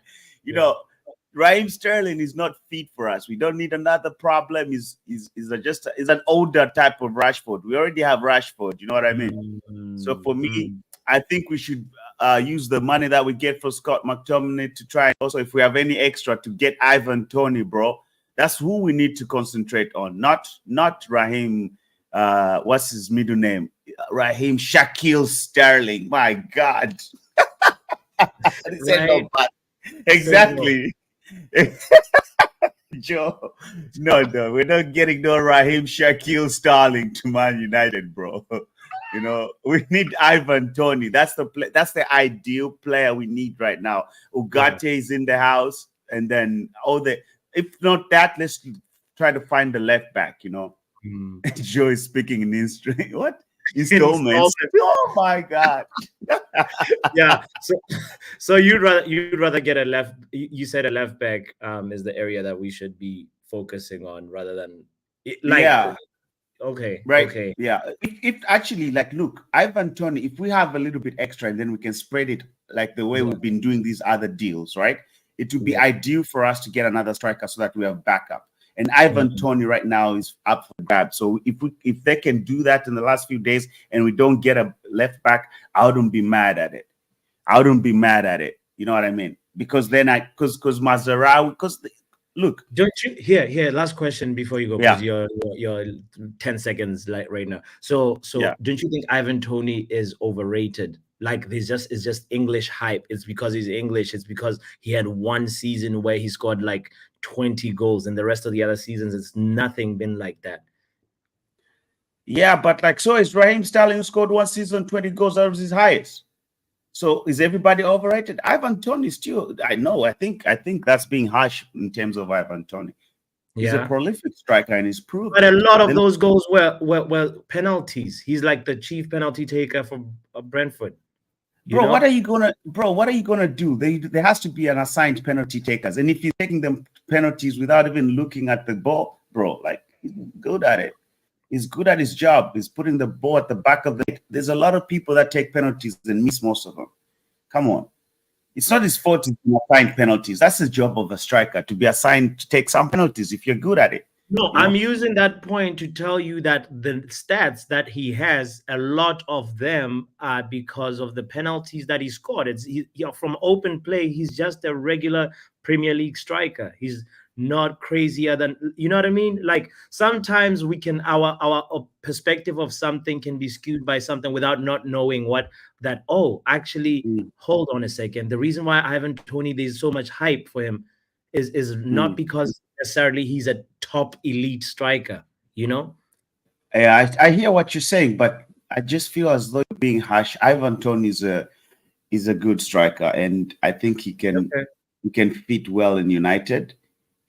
Raheem Sterling is not fit for us. We don't need another problem. He's an older type of Rashford. We already have Rashford. You know what I mean? So for me, I think we should use the money that we get for Scott McTominay to try. Also, if we have any extra, to get Ivan Toney, bro. That's who we need to concentrate on. Not Raheem. What's his middle name? Raheem Shaquille Sterling. My God. Right. Exactly. Joe, no, we're not getting no Raheem Shaquille Sterling to Man United, bro. We need Ivan Toney. That's the ideal player we need right now. Ugarte is in the house, and then if not that, let's try to find the left back. Joe is speaking in instrument. What? Installments. Oh my God. Yeah. So you'd rather get a left. You said a left back is the area that we should be focusing on rather than Okay. Right. Okay. Yeah. If actually, like, look, Ivan Toney, if we have a little bit extra and then we can spread it like the way we've been doing these other deals, right? It would be ideal for us to get another striker so that we have backup. And Ivan Toney right now is up for grabs. So if they can do that in the last few days and we don't get a left back, I wouldn't be mad at it. You know what I mean? Because then because Mazarawi, look. Don't you here? Last question before you go, because you're 10 seconds right now. So don't you think Ivan Toney is overrated? Like, it's just English hype. It's because he's English. It's because he had one season where he scored like 20 goals, and the rest of the other seasons it's nothing been like that. Yeah, but like, so is Raheem Sterling, who scored one season 20 goals. That was his highest. So is everybody overrated? Ivan Toney still, I think that's being harsh in terms of Ivan Toney. He's a prolific striker and he's proven. But a lot of those goals were penalties. He's like the chief penalty taker for Brentford. Bro, what are you gonna do? There has to be an assigned penalty takers, and if you're taking them penalties without even looking at the ball, bro, like, he's good at it. He's good at his job. He's putting the ball at the back of the net. There's a lot of people that take penalties and miss most of them. Come on. It's not his fault to be assigned penalties. That's the job of a striker, to be assigned to take some penalties if you're good at it. No, I'm using that point to tell you that the stats that he has, a lot of them are because of the penalties that he scored. From open play, he's just a regular Premier League striker. He's not crazier than, you know what I mean? Like sometimes we can, our perspective of something can be skewed by something without not knowing what that, oh, actually, hold on a second. The reason why Ivan Toney, there's so much hype for him is not because necessarily he's a top elite striker, you know? Yeah, I hear what you're saying, but I just feel as though you're being harsh. Ivan Toney is a good striker, and I think he can fit well in United.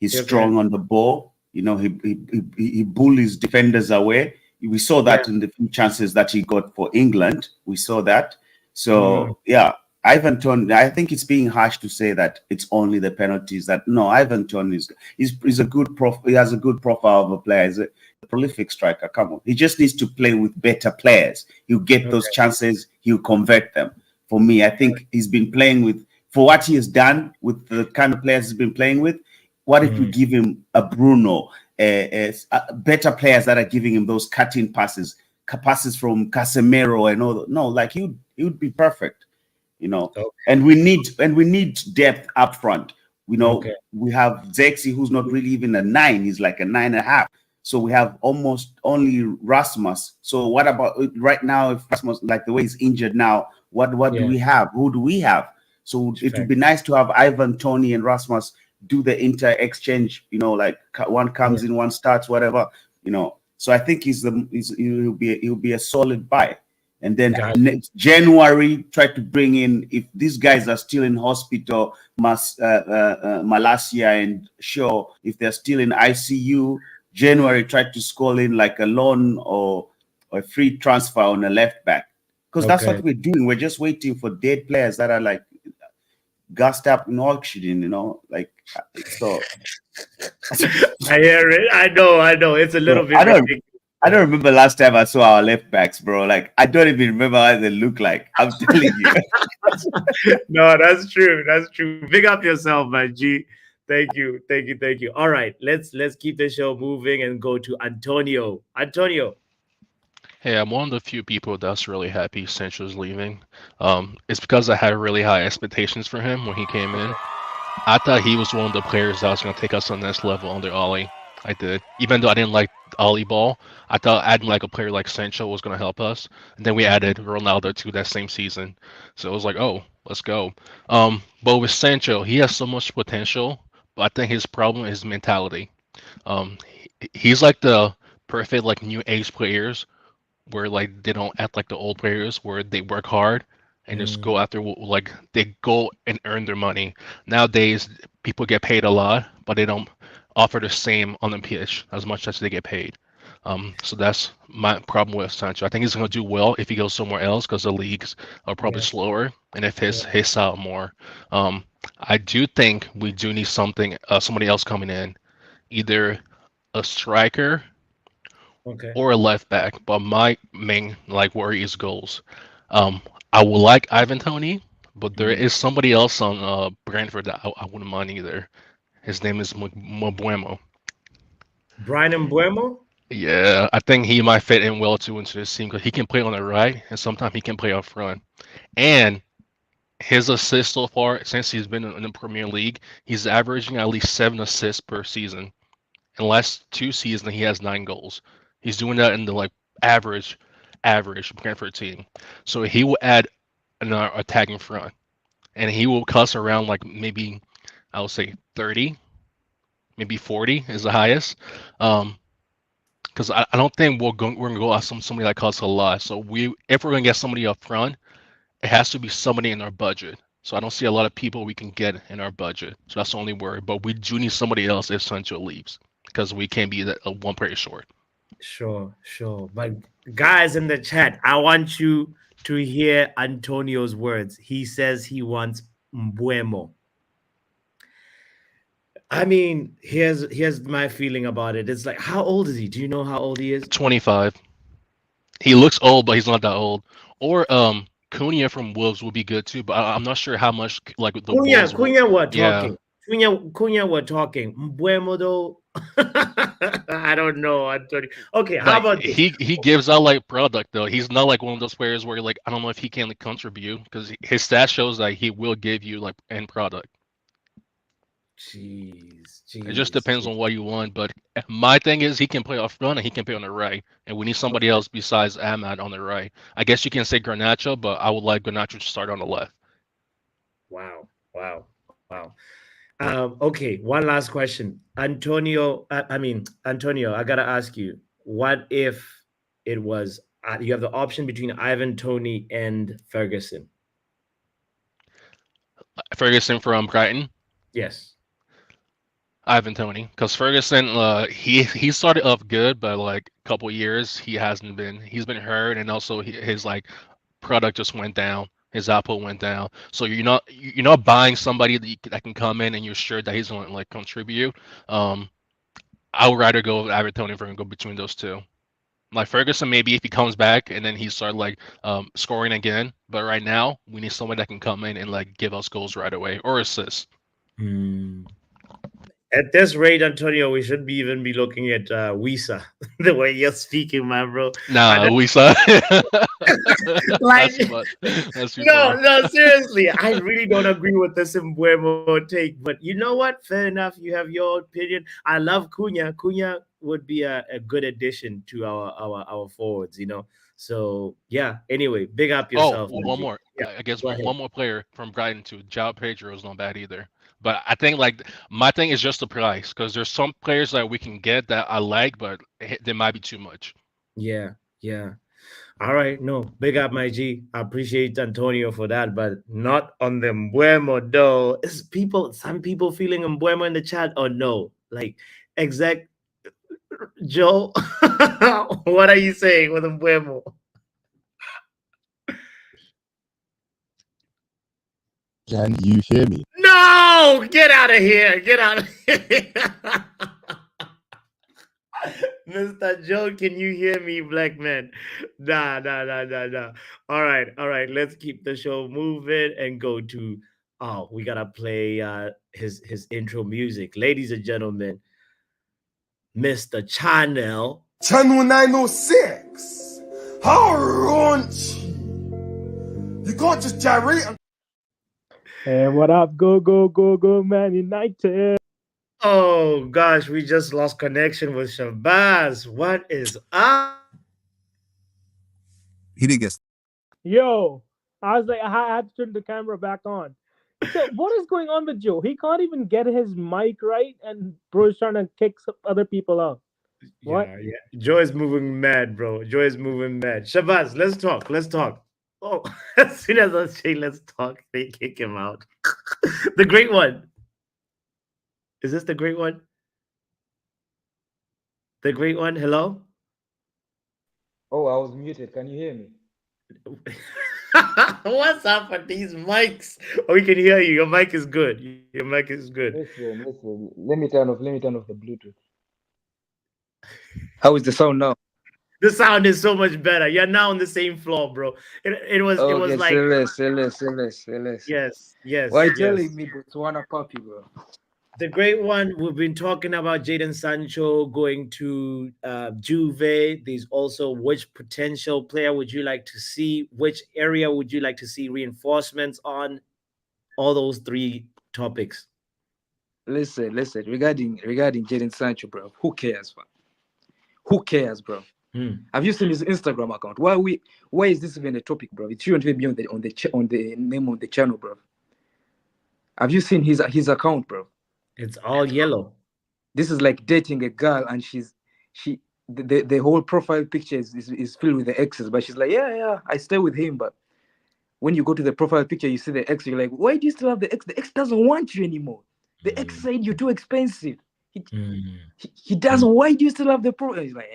He's strong on the ball. You know, he bullies defenders away. We saw that in the few chances that he got for England. We saw that. So yeah, Ivan Toney. I think it's being harsh to say that it's only the penalties. That no, Ivan Toney is a good He has a good profile of a player. He's a prolific striker. Come on, he just needs to play with better players. He'll get those chances. He'll convert them. For me, I think he's been playing with, for what he has done with the kind of players he's been playing with. What if we give him a Bruno, better players that are giving him those cutting passes from Casemiro and all? No, like he would be perfect, you know. And we need depth up front. We know we have Zexi, who's not really even a 9; he's like a 9.5. So we have almost only Rasmus. So what about right now? If Rasmus, like the way he's injured now, what do we have? Who do we have? So it would be nice to have Ivan Toney and Rasmus do the inter exchange, you know, like one comes in, one starts, whatever, you know. So I think he'll be a solid buy. And then next January, try to bring in, if these guys are still in hospital, Malasia and Shaw, if they're still in ICU, January, try to score in like a loan or a free transfer on a left back. Because that's what we're doing. We're just waiting for dead players that are like gassed up in auctioning, you know, like so. I hear it. I know. It's a little bit. I don't remember last time I saw our left backs, bro. Like I don't even remember how they look like. I'm telling you. No, that's true. That's true. Big up yourself, man. G. Thank you. All right, let's keep the show moving and go to Antonio. Antonio. Hey, I'm one of the few people that's really happy Sancho's leaving. It's because I had really high expectations for him when he came in. I thought he was one of the players that was going to take us on the next level under Ollie. I did. Even though I didn't like Ollie ball, I thought adding like a player like Sancho was going to help us. And then we added Ronaldo to that same season. So it was like, oh, let's go. But with Sancho, he has so much potential, but I think his problem is mentality. He's like the perfect like new age players where like they don't act like the old players where they work hard and just go after like they go and earn their money. Nowadays, people get paid a lot, but they don't offer the same on the pitch as much as they get paid. So that's my problem with Sancho. I think he's going to do well if he goes somewhere else because the leagues are probably slower and if his out more. I do think we do need somebody else coming in, either a striker or a left back. But my main like worry is goals. I would like Ivan Toney, but there is somebody else on Brentford that I wouldn't mind either. His name is Mbuemo. Brian Mbuemo? Yeah, I think he might fit in well too into this team because he can play on the right and sometimes he can play up front. And his assists so far, since he's been in the Premier League, he's averaging at least 7 assists per season. In the last 2 seasons, he has 9 goals. He's doing that in the like average Brentford team. So he will add an attacking front, and he will cuss around like maybe I would say 30, maybe 40 is the highest. Because I don't think we're gonna go out somebody that cuss a lot. So if we're gonna get somebody up front, it has to be somebody in our budget. So I don't see a lot of people we can get in our budget. So that's the only worry. But we do need somebody else if Sancho leaves because we can't be that one player short. Sure. But guys in the chat, I want you to hear Antonio's words. He says he wants Mbuemo. I mean, here's my feeling about it. It's like, how old is he? Do you know how old he is? 25. He looks old, but he's not that old. Or Cunha from Wolves would be good too, but I'm not sure how much like the Wolves. Cunha we're talking. Cunha we're talking. Mbuemo though. I don't know, Antonio. Okay, how about this? He gives out like product though. He's not like one of those players where like I don't know if he can like, contribute because his stat shows that he will give you like end product. Jeez. It just depends on what you want. But my thing is, he can play off front and he can play on the right, and we need somebody else besides Ahmad on the right. I guess you can say Garnacho, but I would like Garnacho to start on the left. Wow. Okay, one last question. Antonio, Antonio, I gotta ask you, what if it was you have the option between Ivan Toney and Ferguson? Ferguson from Brighton. Yes. Ivan Toney, because Ferguson, he started off good, but like a couple years he hasn't been. He's been hurt, and also his like product just went down. His output went down. So you're not buying somebody that can come in and you're sure that he's going to like contribute. I would rather go with Ivan Toney if we're gonna go between those two. Like Ferguson, maybe if he comes back and then he start like scoring again. But right now, we need someone that can come in and like give us goals right away or assists. At this rate, Antonio, we should even be looking at Wisa. The way you're speaking, man, bro. Nah, Wisa. Like, that's too no, far. no, seriously, I really don't agree with this Mbuemo take. But you know what? Fair enough. You have your opinion. I love Cunha. Cunha would be a good addition to our forwards. So yeah. Anyway, big up yourself. One more. Yeah, I guess go ahead. one more player from Brighton too. João Pedro is not bad either. But I think like my thing is just the price, because there's some players that we can get that I like, but they might be too much. Yeah. All right, no, big up, my G. I appreciate Antonio for that, but not on the Mbuemo though. Some people feeling Mbuemo in the chat or no? Like, exact Joe, what are you saying with Mbuemo? Can you hear me? No, get out of here. Get out of here. Mr. Joe, can you hear me, black man? Nah. All right. Let's keep the show moving and go to we gotta play his intro music. Ladies and gentlemen, Mr. Channel. Channel 906. How raunchy. You can't just gyrate. Hey, what up? Go, Man United. Oh gosh, we just lost connection with Shabazz. What is up? He didn't get. Yo, I was like, I had to turn the camera back on. So what is going on with Joe? He can't even get his mic right, and bro's trying to kick some other people out. What? Yeah. Joe is moving mad, bro. Joe is moving mad. Shabazz, let's talk. Oh, as soon as I say let's talk, they kick him out. The great one. Is this the great one? The great one? Hello? Oh, I was muted. Can you hear me? What's up with these mics? Oh, we can hear you. Your mic is good. Your mic is good. Listen. Let me turn off the Bluetooth. How is the sound now? The sound is so much better. You're now on the same floor, bro. It was like Yes. Why telling me Botswana puppy, bro? The great one, we've been talking about Jadon Sancho going to Juve. There's also which potential player would you like to see? Which area would you like to see reinforcements on? All those three topics. Listen. Regarding Jadon Sancho, bro, who cares, man? Who cares, bro? Have you seen his Instagram account? Why is this even a topic, bro? It shouldn't even be on the name of the channel, bro. Have you seen his account, bro? It's all yellow. This is like dating a girl, and the whole profile picture is filled with the exes, but she's like, yeah, I stay with him. But when you go to the profile picture, you see the ex, you're like, why do you still have the ex? The ex doesn't want you anymore. The ex said you're too expensive. He doesn't. Why do you still have the profile? He's like,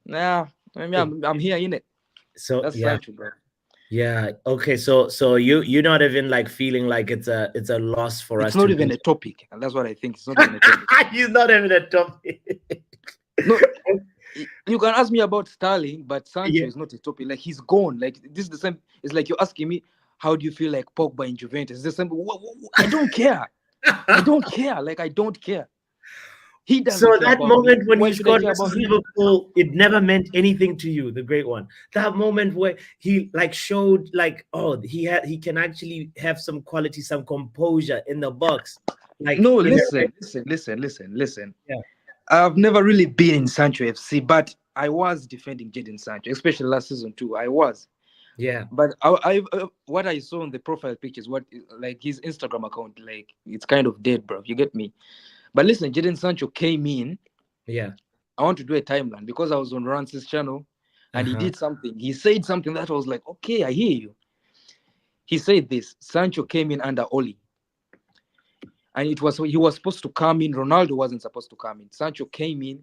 nah. I mean, I'm here in it. So that's yeah. Sancho, bro. Yeah. Okay. So you're not even like feeling like it's a loss for us. It's not even a topic, and that's what I think. It's not even a topic. He's not even a topic. No, you can ask me about Sterling, but Sancho is not a topic. Like, he's gone. Like, this is the same. It's like you're asking me, how do you feel like Pogba in Juventus? It's the same. I don't care. I don't care. Like, I don't care. He doesn't. So care that about moment me. when Why he should I scored care versus about him? Liverpool, it never meant anything to you. The great one. That moment where he like showed like, oh, he can actually have some quality, some composure in the box. Like No, in listen. Yeah. I've never really been in Sancho FC, but I was defending Jadon Sancho, especially last season too. I was. Yeah. But what I saw on the profile pictures, what like his Instagram account, like it's kind of dead, bro. You get me? But listen, Jadon Sancho came in. Yeah. I want to do a timeline because I was on Rance's channel, and he Uh-huh. did something. He said something that was like, okay, I hear you. He said this: Sancho came in under Oli, and he was supposed to come in. Ronaldo wasn't supposed to come in. Sancho came in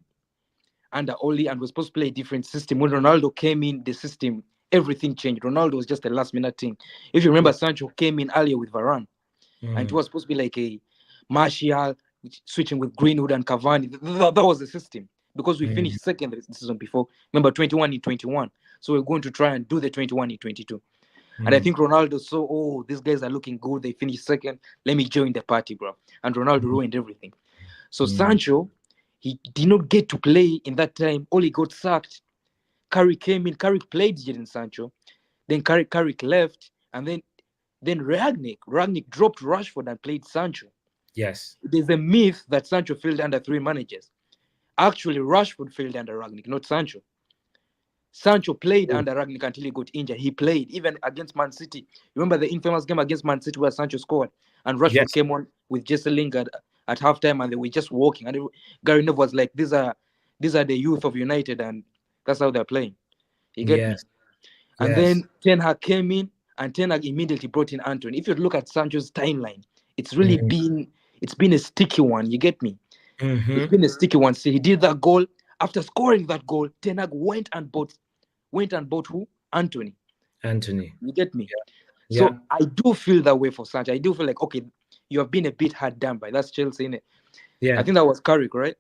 under Oli and was supposed to play a different system. When Ronaldo came in, the system, everything changed. Ronaldo was just a last minute thing. If you remember, Sancho came in earlier with Varane, and it was supposed to be like a Martial switching with Greenwood and Cavani. That was the system because we finished second the season before. Remember, 21 in 21. So we're going to try and do the 21 in 22. And I think Ronaldo saw, oh, these guys are looking good. They finished second. Let me join the party, bro. And Ronaldo ruined everything. So Sancho, he did not get to play in that time. Oli got sacked. Carrick came in. Carrick played Jadon Sancho. Then Carrick left. And then Ragnick dropped Rashford and played Sancho. Yes. There's a myth that Sancho failed under 3 managers. Actually, Rashford failed under Ragnick, not Sancho. Sancho played under Ragnick until he got injured. He played even against Man City. Remember the infamous game against Man City where Sancho scored and Rashford came on with Jesse Lingard at halftime and they were just walking. And Gary Neville was like, "These are the youth of United, and that's how they're playing." You get me? And then Ten Hag came in, and Ten Hag immediately brought in Anthony. If you look at Sancho's timeline, it's really been a sticky one. You get me? It's been a sticky one. See, he did that goal. After scoring that goal, Ten Hag went and bought who? Anthony. You get me? Yeah. So I do feel that way for Sancho. I do feel like, okay, you have been a bit hard done by that's Chelsea, innit? Yeah. I think that was Carrick, right?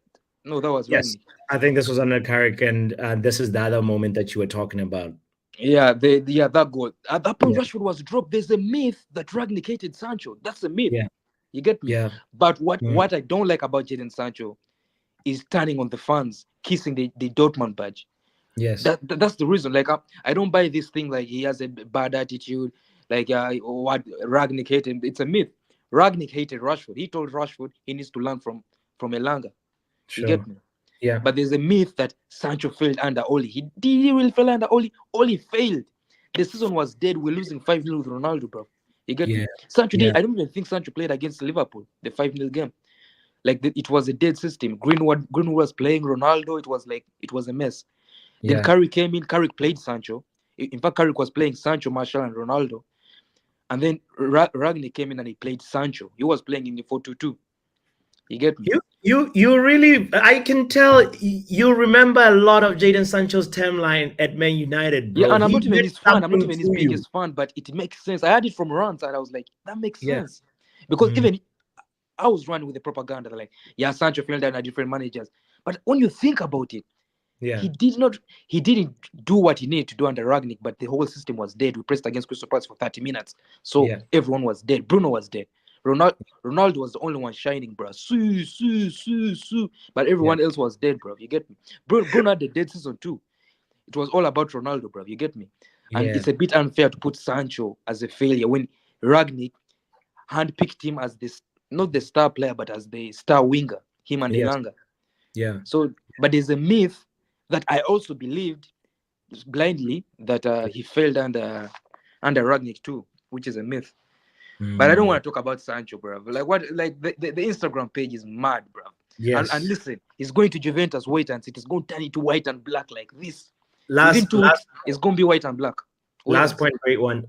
No, that was Yes. Rangnick. I think this was under Carrick, and this is the other moment that you were talking about. Yeah, that goal. At that point, Rashford was dropped. There's a myth that Ragnick hated Sancho. That's a myth. Yeah. You get me? Yeah. But what I don't like about Jadon Sancho is turning on the fans, kissing the Dortmund badge. Yes. That's the reason. Like I don't buy this thing like he has a bad attitude, like what Ragnick hated. It's a myth. Ragnick hated Rashford. He told Rashford he needs to learn from Elanga. You get me? Yeah. But there's a myth that Sancho failed under Oli. Did he really fail under Oli? Oli failed. The season was dead. We're losing 5-0 with Ronaldo, bro. You get me? Sancho did. I don't even think Sancho played against Liverpool, the 5-0 game. Like it was a dead system. Greenwood was playing Ronaldo. It was a mess. Then Carrick came in. Carrick played Sancho. In fact, Carrick was playing Sancho, Martial, and Ronaldo. And then Ragnick came in and he played Sancho. He was playing in the 4-2-2. You get me? You really, I can tell you remember a lot of Jadon Sancho's timeline at Man United, bro. Yeah, and I'm not even his fan. I'm not something even his to biggest fan, but it makes sense. I had it from Rance and I was like, that makes Yeah. sense. Because even I was running with the propaganda, like, yeah, Sancho failed under different managers. But when you think about it, he didn't do what he needed to do under Ragnick, but the whole system was dead. We pressed against Crystal Palace for 30 minutes. So everyone was dead. Bruno was dead. Ronaldo was the only one shining, bro. But everyone else was dead, bro. You get me? Bruno had the dead season too. It was all about Ronaldo, bro. You get me? And it's a bit unfair to put Sancho as a failure when Ragnick handpicked him as not the star player, but as the star winger, him and Elanga. Yeah. So, but there's a myth that I also believed blindly that he failed under Ragnick too, which is a myth. But I don't want to talk about Sancho, bro. Like what? Like the Instagram page is mad, bro. Yes. And listen, he's going to Juventus. Wait and see. It's going to turn into white and black like this. Last Within 2 weeks, it's going to be white and black. Last point, great one.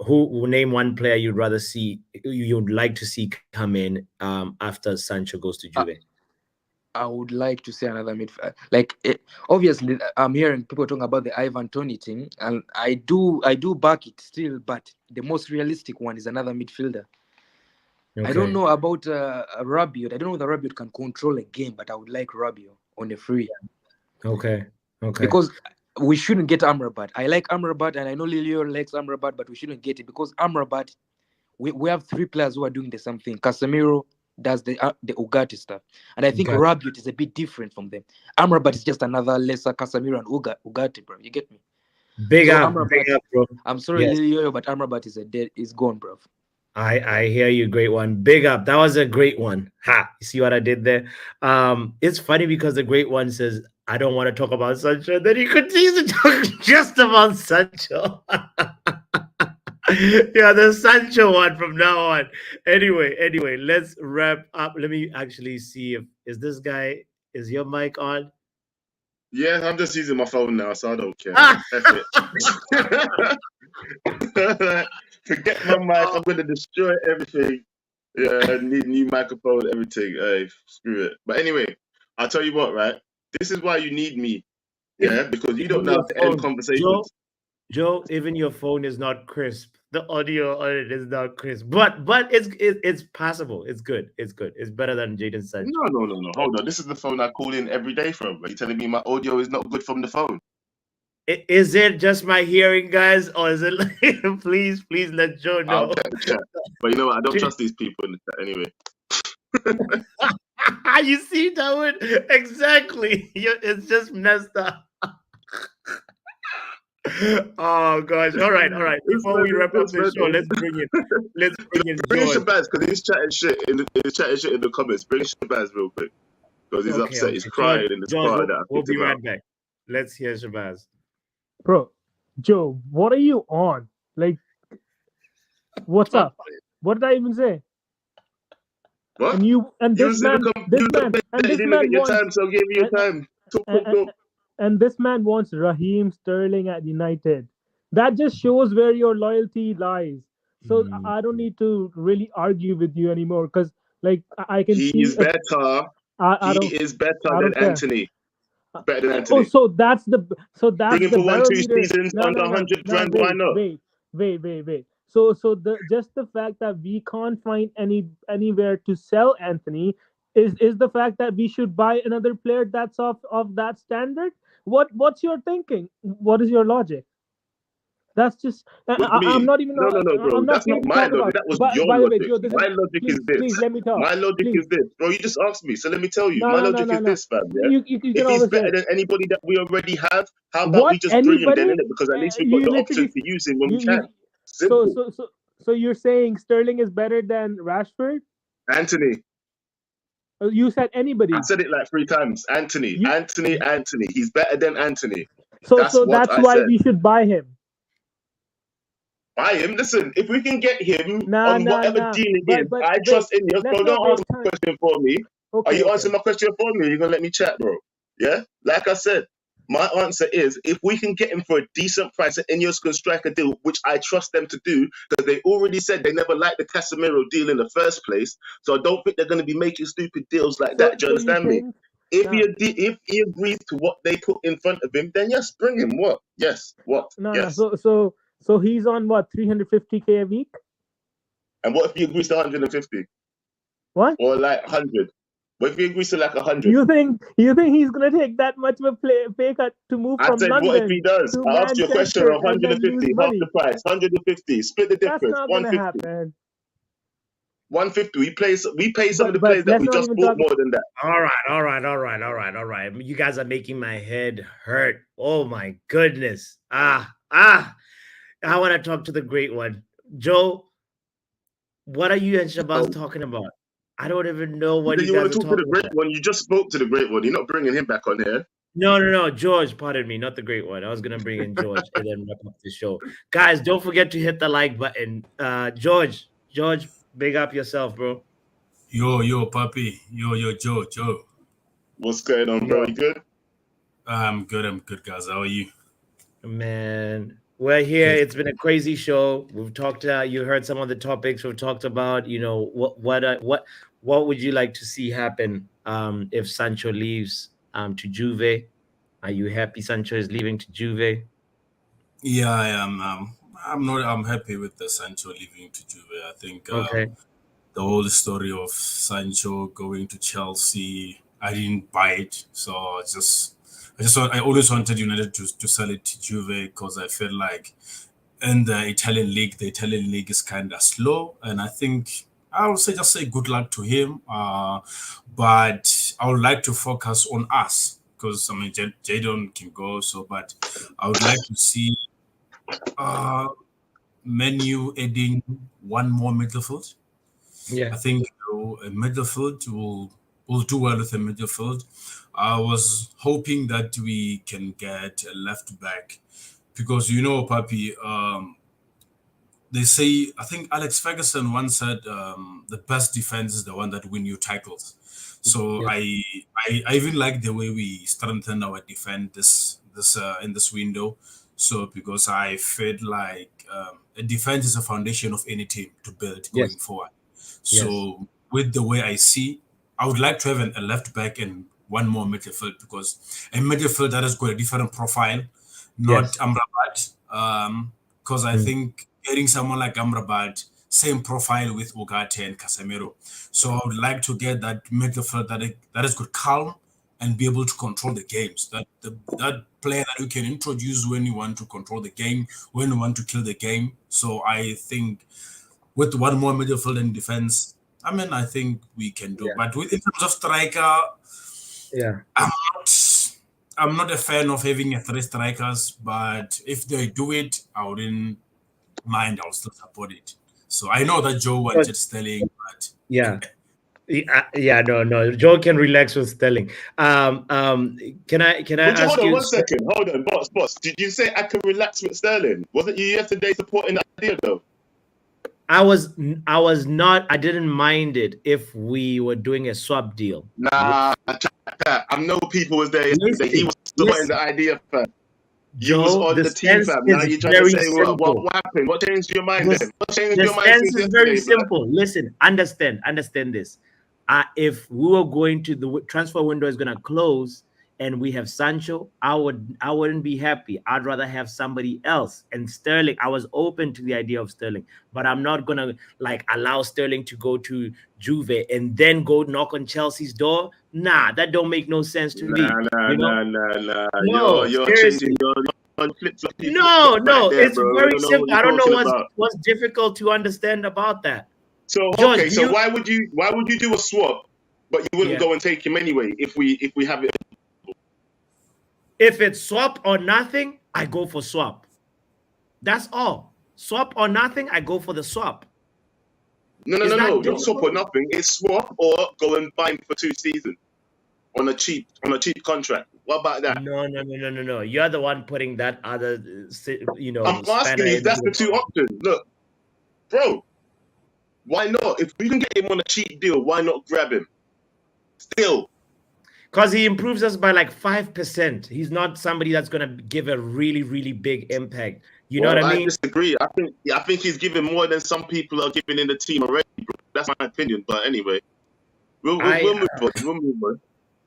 Who name one player you'd rather see, you'd like to see come in after Sancho goes to Juve? I would like to see another midfielder. Obviously, I'm hearing people talking about the Ivan Toney thing, and I do back it still. But the most realistic one is another midfielder. I don't know about Rabiot. I don't know that Rabiot can control a game, but I would like Rabiot on the free. Okay. Because we shouldn't get Amrabat. I like Amrabat, and I know Lilio likes Amrabat, but we shouldn't get it because Amrabat, we have 3 players who are doing the same thing. Casemiro does the Ugarte stuff, and I think Rabiot is a bit different from them. Amrabat is just another lesser Casemiro and Ugarte, bro. You get me? Big up, Amrabat, bro. I'm sorry, Lilio, but Amrabat is gone, bro. I hear you. Great one. Big up. That was a great one. Ha. You see what I did there? It's funny because the great one says, I don't want to talk about Sancho. Then he continues to talk just about Sancho. Yeah, the Sancho one from now on. Anyway, let's wrap up. Let me actually see if is your mic on? Yeah, I'm just using my phone now, so I don't care. Ah! F it. Forget my mic. I'm gonna destroy everything. Yeah, need new microphone, everything. Hey, screw it. But anyway, I'll tell you what, right? This is why you need me. Yeah, because you don't Even know how your to end phone, conversations. Joe, even your phone is not crisp. The audio on it is not crisp, but it's passable. It's good. It's good. It's better than Jaden Sancho. No. Hold on. This is the phone I call in every day from. Are you telling me my audio is not good from the phone? Is it just my hearing, guys, or is it like, please let Joe know? I'll check the chat. But you know what? I don't trust these people in the chat anyway. You see that one? Exactly. It's just messed up. Oh gosh. All right. Before we wrap up the show, let's bring in Bring in George. Shabazz because he's chatting shit in the comments. Bring Shabazz real quick because he's upset. He's crying in the squad that I We'll picked be him right out. back. Let's hear Shabazz. Bro, Joe, what are you on? Like, what's up? What did I even say? What? And this man didn't get your time, so I'll give you your time. Talk. And this man wants Raheem Sterling at United. That just shows where your loyalty lies. So I don't need to really argue with you anymore because, like, I can He see. is better. He is better I than don't care. Anthony. Better than Oh, Anthony. so that's the Bring him for 1-2 barometer. seasons No, under no, no, 100 no. grand. Why not? Wait. So the just the fact that we can't find anywhere to sell Anthony is the fact that we should buy another player that's of that standard. What's your thinking? What is your logic? That's just With I'm me? not even. No, bro. I'm not That's here not to my talk logic. about. That was But your by the way, logic. Joe, this My is logic is please this. let me talk. My logic Please. is this. Bro, you just asked me, so let me tell you. No, My no, no, logic no, is no. this, fam. Yeah? You can If he's always better say than anybody that we already have, how about we what just bring him then, anybody. innit? Because at least we've got You the option literally to use him when we you can. Simple. so you're saying Sterling is better than Rashford? Anthony. You said anybody. I said it like 3 times. Anthony. He's better than Anthony. So That's what that's I why said. we should buy him. Buy him. Listen, if we can get him Nah. whatever deal it is, But I wait, trust Ineos. let's Bro, not don't waste answer my time. question for me. Are you Okay. answering my question for me? Or you're gonna let me chat, bro? Yeah. Like I said, my answer is if we can get him for a decent price and Ineos can strike a deal, which I trust them to do, because they already said they never liked the Casemiro deal in the first place. So I don't think they're gonna be making stupid deals like that. Do you understand me? If he agrees to what they put in front of him, then yes, bring him. What? Yes. What? No. Yes. So he's on what 350K a week? And what if he agrees to 150? What? Or like 100? What if he agrees to like 100? You think he's gonna take that much of a pay cut to move I from said, what if London he does? to I asked you a question Manchester of and then lose 150, half money? the price, 150, split the That's difference, not gonna 150. happen. 150. We pay some of the But players that let's we not just even bought talk. more than that. All right. You guys are making my head hurt. Oh my goodness. I want to talk to the great one. Joe, what are you and Shabazz talking about? I don't even know what Then you you want guys to are talk to the talking great about. one? You just spoke to the great one. You're not bringing him back on here. No. George, pardon me, not the great one. I was going to bring in George and then wrap up the show. Guys, don't forget to hit the like button. George, big up yourself, bro. Yo, Papi. Yo, Joe. What's going on, bro? You good? I'm good, guys. How are you? Man, we're here. Good. It's been a crazy show. We've talked. You heard some of the topics we've talked about. You know what would you like to see happen if Sancho leaves to Juve? Are you happy Sancho is leaving to Juve? Yeah, I am. I'm happy with the Sancho leaving to Juve. I think Okay. the whole story of Sancho going to Chelsea, I didn't buy it. So I always wanted United to sell it to Juve because I feel like in the Italian league is kind of slow, and I think I would just say good luck to him. But I would like to focus on us because I mean Jadon can go, but I would like to see menu adding one more midfield. Yeah. I think a midfield will do well with a midfield. I was hoping that we can get a left back because Papi, they say, I think Alex Ferguson once said, the best defense is the one that win you tackles. So Yeah. I even like the way we strengthen our defense in this window. So because I feel like a defense is a foundation of any team to build going Yes. forward. Yes. So with the way I see, I would like to have a left back and one more midfield because a midfield that has got a different profile, not Yes. Amrabat. Because I Mm. think getting someone like Amrabat, same profile with Ugarte and Casemiro. So I would like to get that midfield that is good calm and be able to control the games. That player that you can introduce when you want to control the game, when you want to kill the game. So I think with one more midfield and defense, I think we can do. Yeah. But in terms of striker, Yeah. I'm not a fan of having a 3 strikers, but if they do it, I wouldn't mind. I'll still support it. So I know that Joe wanted Sterling, but Yeah. Yeah, no. Joe can relax with Sterling. Can I Would you ask hold on you? 1 second? Hold on, boss. Did you say I can relax with Sterling? Wasn't you yesterday supporting that idea though? I was not. I didn't mind it if we were doing a swap deal. Nah, I know people was there yesterday. He was supporting the idea, fam. You was Joe, on the team, stance fam. Now is you're trying to very say what simple. happened? What changed your mind then? What changed The your mind stance since is very yesterday, bro? simple. Listen, understand this. If we were going to the transfer window is going to close and we have Sancho, I wouldn't be happy. I'd rather have somebody else. And Sterling, I was open to the idea of Sterling, but I'm not gonna allow Sterling to go to Juve and then go knock on Chelsea's door. Nah, that don't make no sense to me. Nah. No, You're seriously. changing your flip-flop No, right there, it's bro. I very don't know what simple. I you're don't know talking about. what's difficult to understand about that. So George, okay, so why would you do a swap, but you wouldn't Yeah. go and take him anyway if we have it? If it's swap or nothing, I go for swap. That's all. Swap or nothing, I go for the swap. No, not swap or nothing. It's swap or go and buy him for 2 seasons on a cheap contract. What about that? No. You're the one putting that other, I'm asking you if that's the 2 options. Look, bro, why not? If we can get him on a cheap deal, why not grab him? Still. Because he improves us by 5%. He's not somebody that's going to give a really, really big impact. You know what I mean? I disagree. I think he's giving more than some people are giving in the team already. Bro. That's my opinion. But anyway, we'll move on. We'll move on.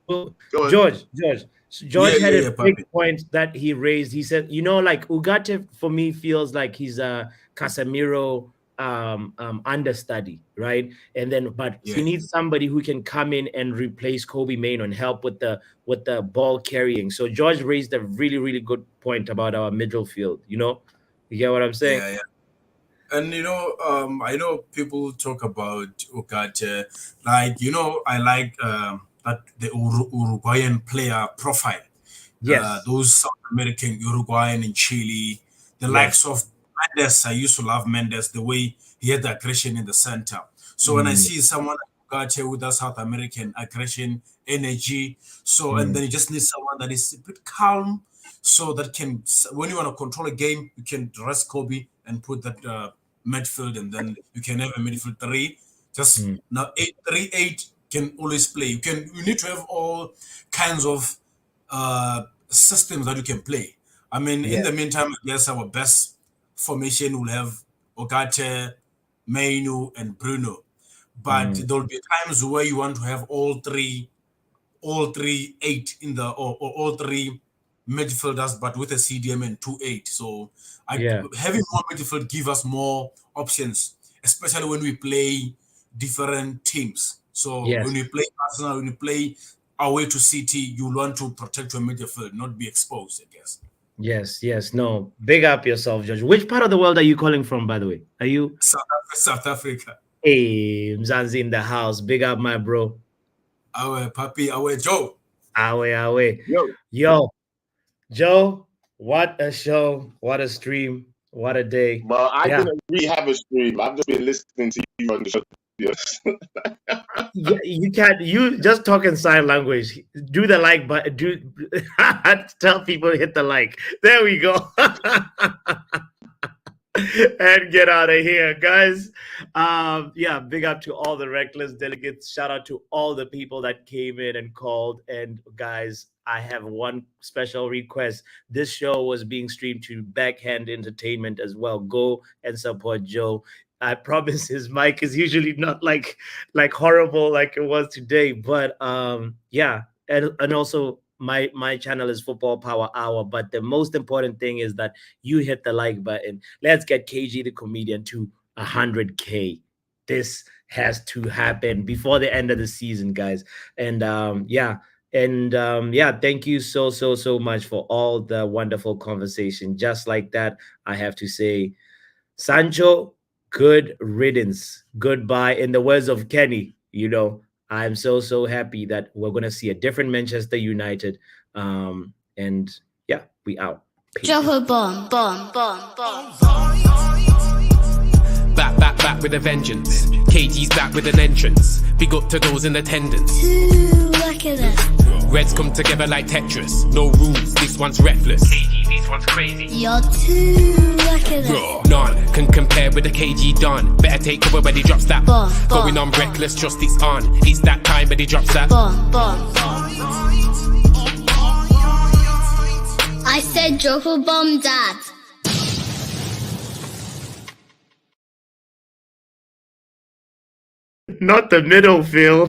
Well, Go on. George had a big Papi. point that he raised. He said, Ugarte for me feels like he's a Casemiro understudy, right? And then, but he needs somebody who can come in and replace Kobe Mainoo and help with the ball carrying. So George raised a really, really good point about our middle field. You get what I'm saying? Yeah. And I know people talk about Ugarte, I like that the Uruguayan player profile. Yes. Those South American, Uruguayan and Chile, the likes of Mendes. I used to love Mendes, the way he had the aggression in the center. So when I see someone like Ugarte with that South American aggression, energy, and then you just need someone that is a bit calm, so that can, when you want to control a game, you can rest Kobe and put that midfield, and then you can have a midfield 3. Just now 8-3-8 can always play. You need to have all kinds of systems that you can play. In the meantime, I guess our best formation will have Ugarte, Mainoo, and Bruno. But there'll be times where you want to have all three 8 in the or all 3 midfielders, but with a CDM and 2-8. So having more midfield give us more options, especially when we play different teams. So when we play Arsenal, when we play away to City, you want to protect your midfield, not be exposed, I guess. Yes. No, big up yourself, George. Which part of the world are you calling from, by the way? Are you South Africa? Hey, Mzanzi in the house. Big up, my bro. Our Papi, our Joe. Awe. Yo, Joe, what a show. What a stream. What a day. But I Yeah. didn't really have a stream. I've just been listening to you on the show. Yeah, you can't. You just talk in sign language. Do the like button. Tell people to hit the like. There we go. And get out of here, guys. Yeah, big up to all the reckless delegates. Shout out to all the people that came in and called. And guys, I have one special request. This show was being streamed to Backhand Entertainment as well. Go and support Joe. I promise his mic is usually not like horrible like it was today, but yeah, and also my channel is Football Power Hour, but the most important thing is that you hit the like button. Let's get KG the comedian to 100K. This has to happen before the end of the season, guys. And yeah. And yeah, thank you so much for all the wonderful conversation. Just like that, I have to say, Sancho, good riddance. Goodbye. In the words of Kenny, I'm so happy that we're going to see a different Manchester United. And yeah, we out. Peace. Drop a bomb, bomb, bomb, bomb. Back with a vengeance. KG's back with an entrance. Big up to those in attendance. Look at that. Reds come together like Tetris. No rules, this one's reckless. KG, this one's crazy. You're too lucky. None can compare with the KG Don. Better take cover when he drops that. Bomb, Going bomb, on reckless, trust it's on. It's that time when he drops that. Bomb, bomb. I said drop a bomb, Dad. Not the middle field.